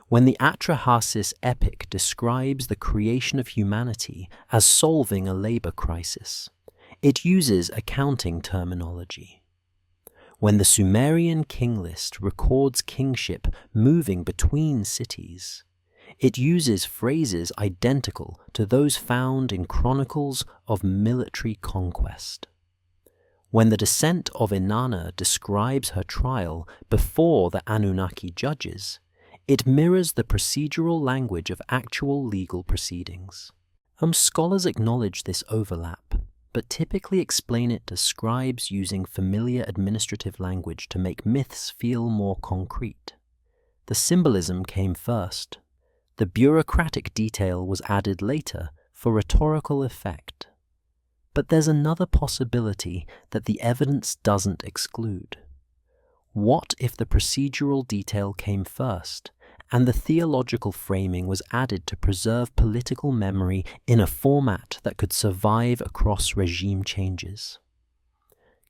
When the Atrahasis epic describes the creation of humanity as solving a labor crisis, it uses accounting terminology. When the Sumerian king list records kingship moving between cities, it uses phrases identical to those found in chronicles of military conquest. When the descent of Inana describes her trial before the Anunnaki judges, it mirrors the procedural language of actual legal proceedings. Scholars acknowledge this overlap. but typically explain it to scribes using familiar administrative language to make myths feel more concrete. The symbolism came first. The bureaucratic detail was added later for rhetorical effect. But there's another possibility that the evidence doesn't exclude. What if the procedural detail came first, and the theological framing was added to preserve political memory in a format that could survive across regime changes?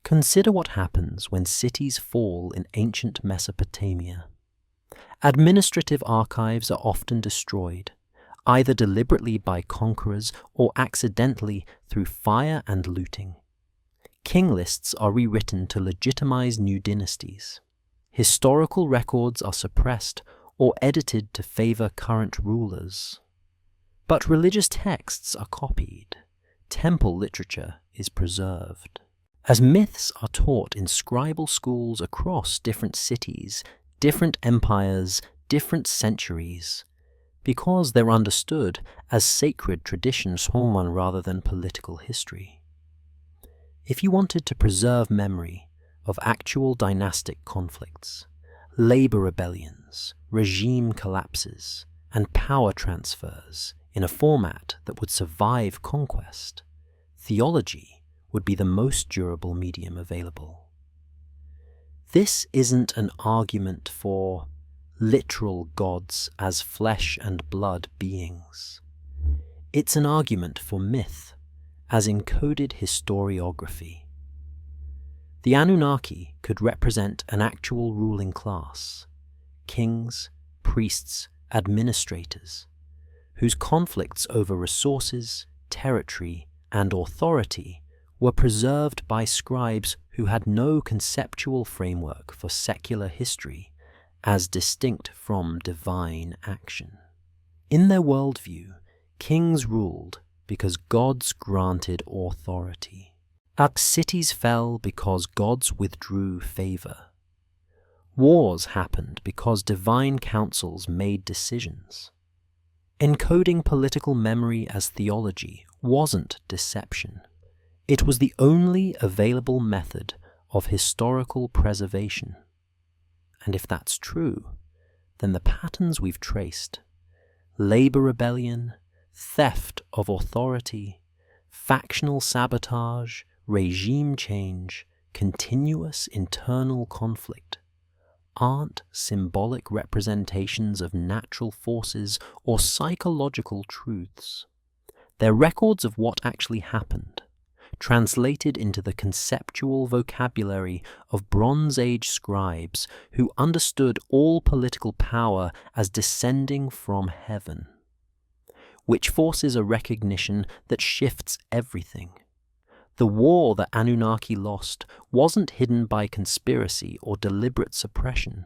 Consider what happens when cities fall in ancient Mesopotamia. Administrative archives are often destroyed, either deliberately by conquerors or accidentally through fire and looting. King lists are rewritten to legitimize new dynasties. Historical records are suppressed or edited to favor current rulers. But religious texts are copied. Temple literature is preserved. As myths are taught in scribal schools across different cities, different empires, different centuries, because they're understood as sacred traditions rather than political history. If you wanted to preserve memory of actual dynastic conflicts, labor rebellions, regime collapses, and power transfers in a format that would survive conquest, theology would be the most durable medium available. This isn't an argument for literal gods as flesh and blood beings. It's an argument for myth as encoded historiography. The Anunnaki could represent an actual ruling class, kings, priests, administrators, whose conflicts over resources, territory, and authority were preserved by scribes who had no conceptual framework for secular history as distinct from divine action. In their worldview, kings ruled because gods granted authority. Cities fell because gods withdrew favor. Wars happened because divine councils made decisions. Encoding political memory as theology wasn't deception. It was the only available method of historical preservation. And if that's true, then the patterns we've traced, labor rebellion, theft of authority, factional sabotage, regime change, continuous internal conflict, aren't symbolic representations of natural forces or psychological truths. They're records of what actually happened, translated into the conceptual vocabulary of Bronze Age scribes who understood all political power as descending from heaven, which forces a recognition that shifts everything. The war that Anunnaki lost wasn't hidden by conspiracy or deliberate suppression.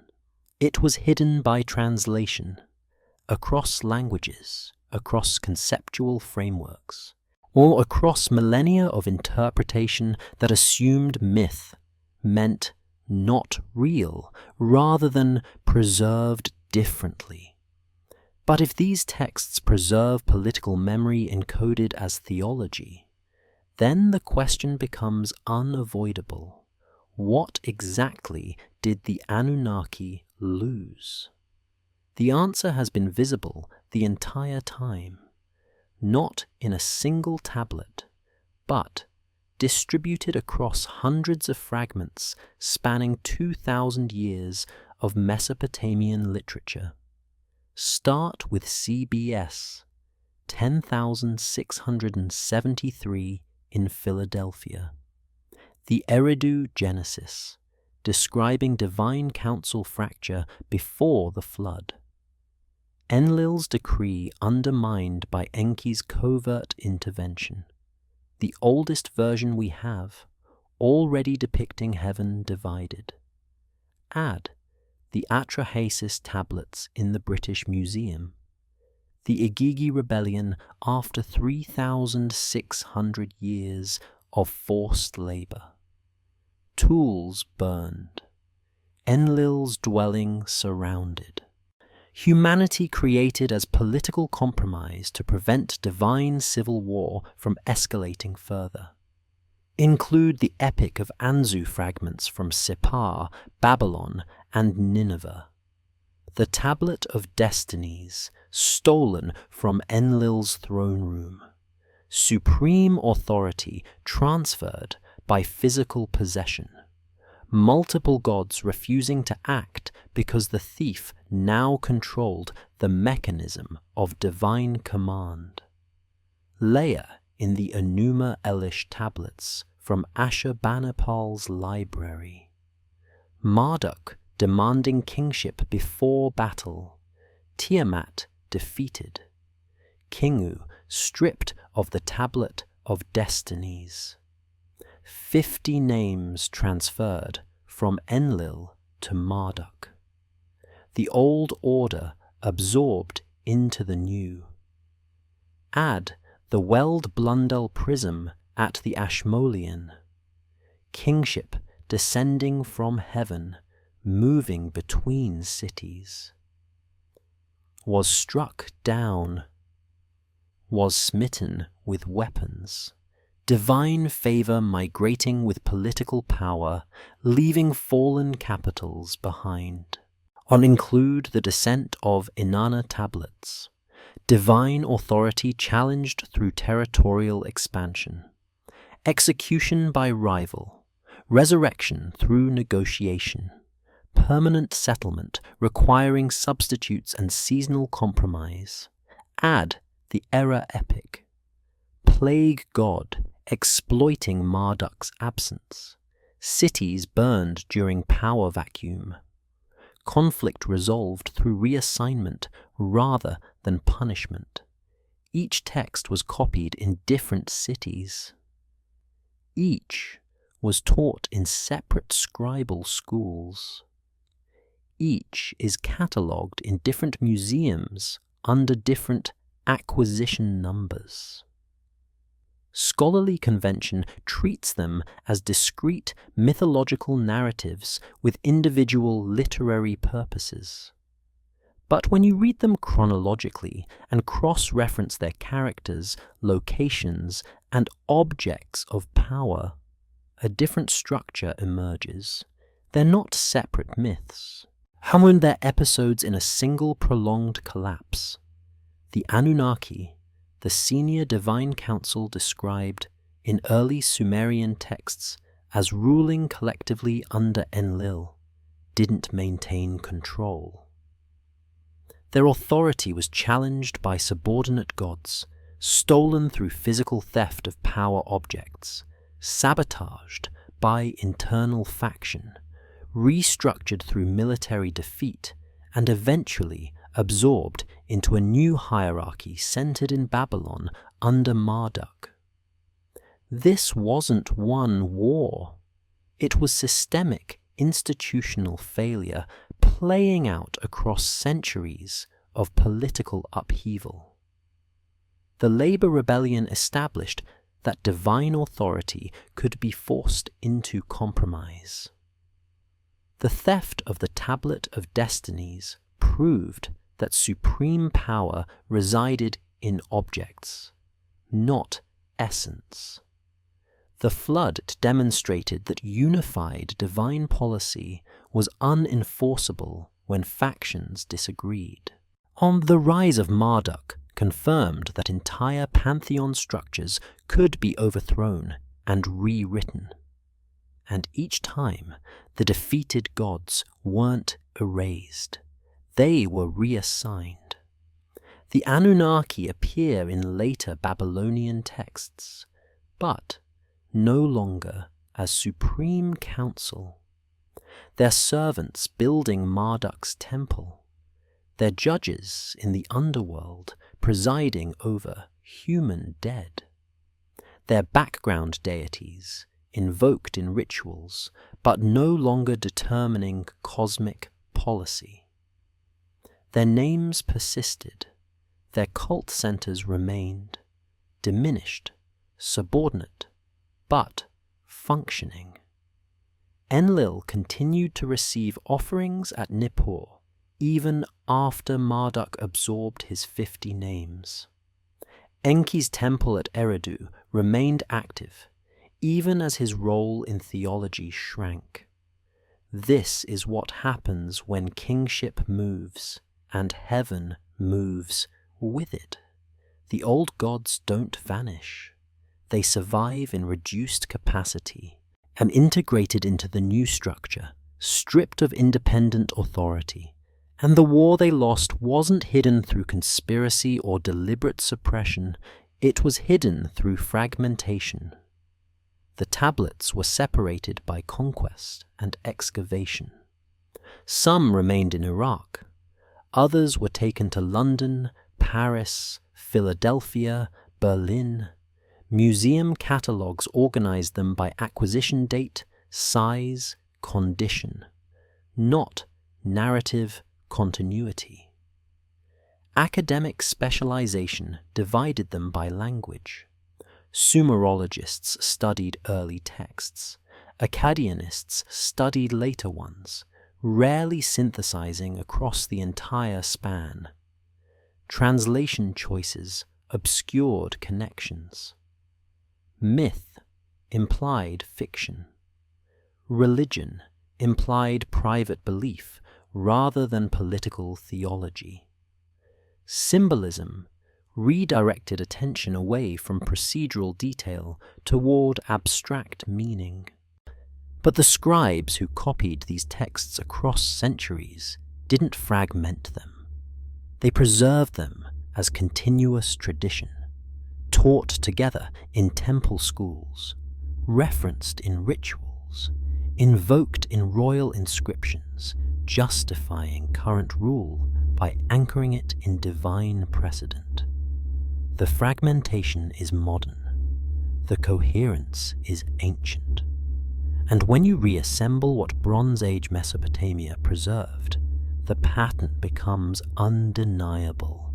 It was hidden by translation, across languages, across conceptual frameworks, or across millennia of interpretation that assumed myth meant not real, rather than preserved differently. But if these texts preserve political memory encoded as theology, then the question becomes unavoidable. What exactly did the Anunnaki lose? The answer has been visible the entire time, not in a single tablet, but distributed across hundreds of fragments spanning 2,000 years of Mesopotamian literature. Start with CBS, 10,673 in Philadelphia. The Eridu Genesis, describing divine council fracture before the flood. Enlil's decree undermined by Enki's covert intervention. The oldest version we have, already depicting heaven divided. Add the Atrahasis tablets in the British Museum. The Igigi rebellion after 3,600 years of forced labor. Tools burned. Enlil's dwelling surrounded. Humanity created as political compromise to prevent divine civil war from escalating further. include the Epic of Anzu fragments from Sippar, Babylon, and Nineveh, the Tablet of Destinies, stolen from Enlil's throne room, supreme authority transferred by physical possession, multiple gods refusing to act because the thief now controlled the mechanism of divine command. Leia in the Enuma Elish tablets from Ashurbanipal's library. Marduk demanding kingship before battle. Tiamat defeated. Kingu stripped of the Tablet of Destinies. 50 names transferred from Enlil to Marduk. The old order absorbed into the new. Add the Weld Blundell prism at the Ashmolean. Kingship descending from heaven, moving between cities. Was struck down. Was smitten with weapons. Divine favor migrating with political power, leaving fallen capitals behind. On include the descent of Inana tablets. Divine authority challenged through territorial expansion. Execution by rival. Resurrection through negotiation. Permanent settlement requiring substitutes and seasonal compromise. Add the Era epic. Plague god exploiting Marduk's absence. Cities burned during power vacuum. Conflict resolved through reassignment rather than punishment. Each text was copied in different cities. Each was taught in separate scribal schools. Each is catalogued in different museums under different acquisition numbers. Scholarly convention treats them as discrete mythological narratives with individual literary purposes. But when you read them chronologically and cross-reference their characters, locations, and objects of power, a different structure emerges. They're not separate myths. How would their episodes in a single prolonged collapse? The Anunnaki, the senior divine council described in early Sumerian texts as ruling collectively under Enlil, didn't maintain control. Their authority was challenged by subordinate gods, stolen through physical theft of power objects, sabotaged by internal faction, restructured through military defeat, and eventually absorbed into a new hierarchy centered in Babylon under Marduk. This wasn't one war. It was systemic institutional failure playing out across centuries of political upheaval. The labor rebellion established that divine authority could be forced into compromise. The theft of the Tablet of Destinies proved that supreme power resided in objects, not essence. The flood demonstrated that unified divine policy was unenforceable when factions disagreed. On the rise of Marduk confirmed that entire pantheon structures could be overthrown and rewritten. And each time, the defeated gods weren't erased. They were reassigned. The Anunnaki appear in later Babylonian texts, but no longer as supreme council. Their servants building Marduk's temple, their judges in the underworld presiding over human dead, their background deities invoked in rituals, but no longer determining cosmic policy. Their names persisted, their cult centers remained, diminished, subordinate, but functioning. Enlil continued to receive offerings at Nippur, even after Marduk absorbed his 50 names. Enki's temple at Eridu remained active, even as his role in theology shrank. This is what happens when kingship moves, and heaven moves with it. The old gods don't vanish. They survive in reduced capacity and integrated into the new structure, stripped of independent authority. And the war they lost wasn't hidden through conspiracy or deliberate suppression, it was hidden through fragmentation. The tablets were separated by conquest and excavation. Some remained in Iraq. Others were taken to London, Paris, Philadelphia, Berlin. Museum catalogues organized them by acquisition date, size, condition, not narrative continuity. Academic specialization divided them by language. Sumerologists studied early texts. Akkadianists studied later ones, rarely synthesizing across the entire span. Translation choices obscured connections. Myth implied fiction. Religion implied private belief rather than political theology. Symbolism redirected attention away from procedural detail toward abstract meaning. But the scribes who copied these texts across centuries didn't fragment them. They preserved them as continuous tradition, taught together in temple schools, referenced in rituals, invoked in royal inscriptions, justifying current rule by anchoring it in divine precedent. The fragmentation is modern. The coherence is ancient. And when you reassemble what Bronze Age Mesopotamia preserved, the pattern becomes undeniable.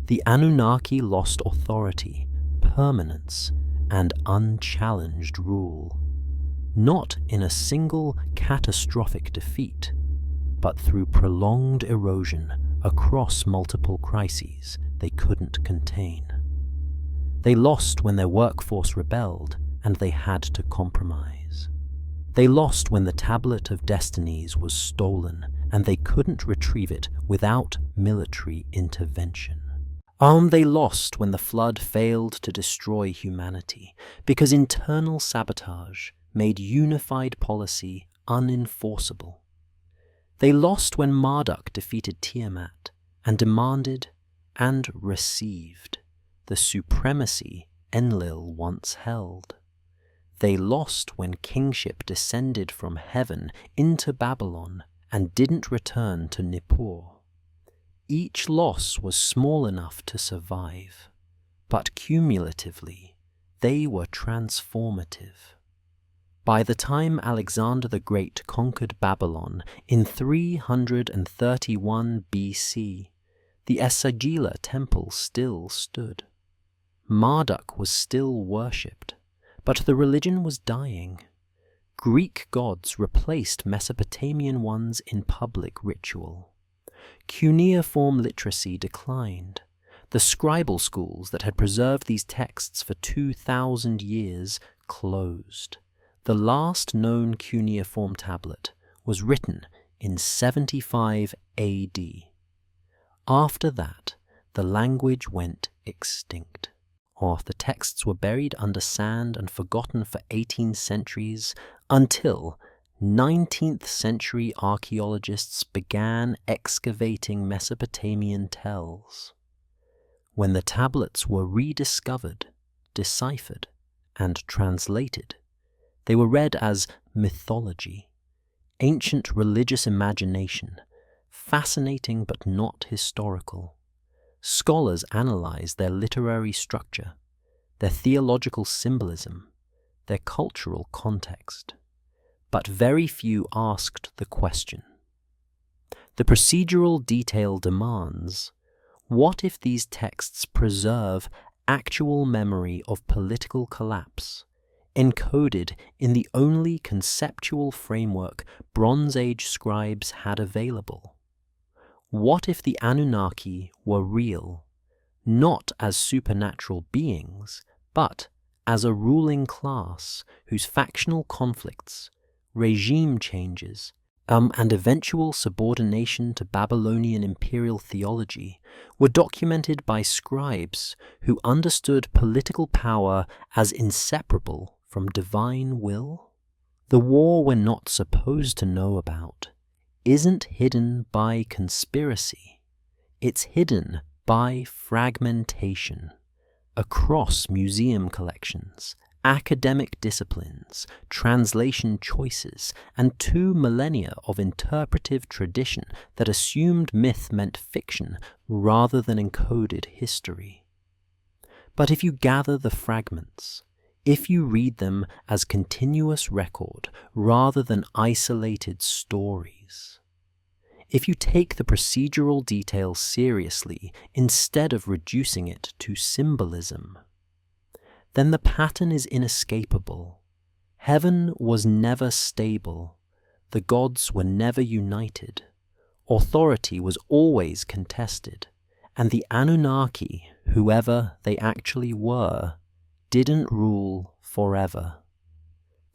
The Anunnaki lost authority, permanence, and unchallenged rule, not in a single catastrophic defeat, but through prolonged erosion across multiple crises they couldn't contain. They lost when their workforce rebelled and they had to compromise. They lost when the tablet of destinies was stolen and they couldn't retrieve it without military intervention. They lost when the flood failed to destroy humanity because internal sabotage made unified policy unenforceable. They lost when Marduk defeated Tiamat and demanded and received the supremacy Enlil once held. They lost when kingship descended from heaven into Babylon and didn't return to Nippur. Each loss was small enough to survive, but cumulatively they were transformative. By the time Alexander the Great conquered Babylon in 331 BC, the Esagila temple still stood. Marduk was still worshipped, but the religion was dying. Greek gods replaced Mesopotamian ones in public ritual. Cuneiform literacy declined. The scribal schools that had preserved these texts for 2,000 years closed. The last known cuneiform tablet was written in 75 AD. After that, the language went extinct, or the texts were buried under sand and forgotten for 18 centuries until 19th century archaeologists began excavating Mesopotamian tells. When the tablets were rediscovered, deciphered, and translated, they were read as mythology, ancient religious imagination, fascinating but not historical. Scholars analyzed their literary structure, their theological symbolism, their cultural context. But very few asked the question. The procedural detail demands, what if these texts preserve actual memory of political collapse, encoded in the only conceptual framework Bronze Age scribes had available? What if the Anunnaki were real, not as supernatural beings, but as a ruling class whose factional conflicts, regime changes, and eventual subordination to Babylonian imperial theology were documented by scribes who understood political power as inseparable from divine will? The war we're not supposed to know about isn't hidden by conspiracy. It's hidden by fragmentation across museum collections, academic disciplines, translation choices, and 2 millennia of interpretive tradition that assumed myth meant fiction rather than encoded history. But if you gather the fragments, if you read them as continuous record rather than isolated stories, if you take the procedural detail seriously instead of reducing it to symbolism, then the pattern is inescapable. Heaven was never stable. The gods were never united. Authority was always contested. And the Anunnaki, whoever they actually were, didn't rule forever.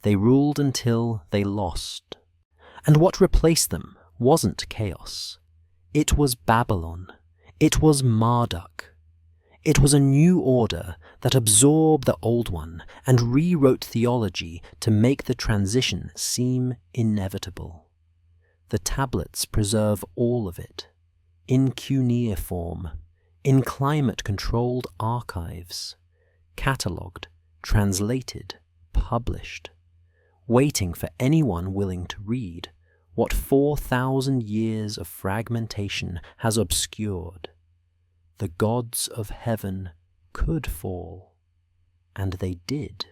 They ruled until they lost. And what replaced them wasn't chaos. It was Babylon. It was Marduk. It was a new order that absorbed the old one and rewrote theology to make the transition seem inevitable. The tablets preserve all of it, in cuneiform, in climate-controlled archives, catalogued, translated, published, waiting for anyone willing to read what 4,000 years of fragmentation has obscured. The gods of heaven could fall, and they did,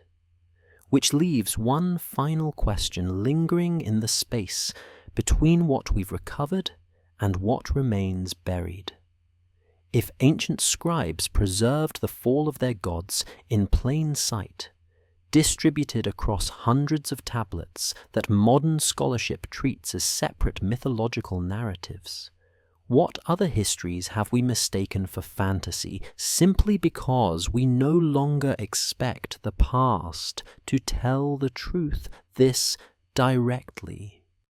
which leaves one final question lingering in the space between what we've recovered and what remains buried. If ancient scribes preserved the fall of their gods in plain sight, distributed across hundreds of tablets that modern scholarship treats as separate mythological narratives, what other histories have we mistaken for fantasy simply because we no longer expect the past to tell the truth this directly?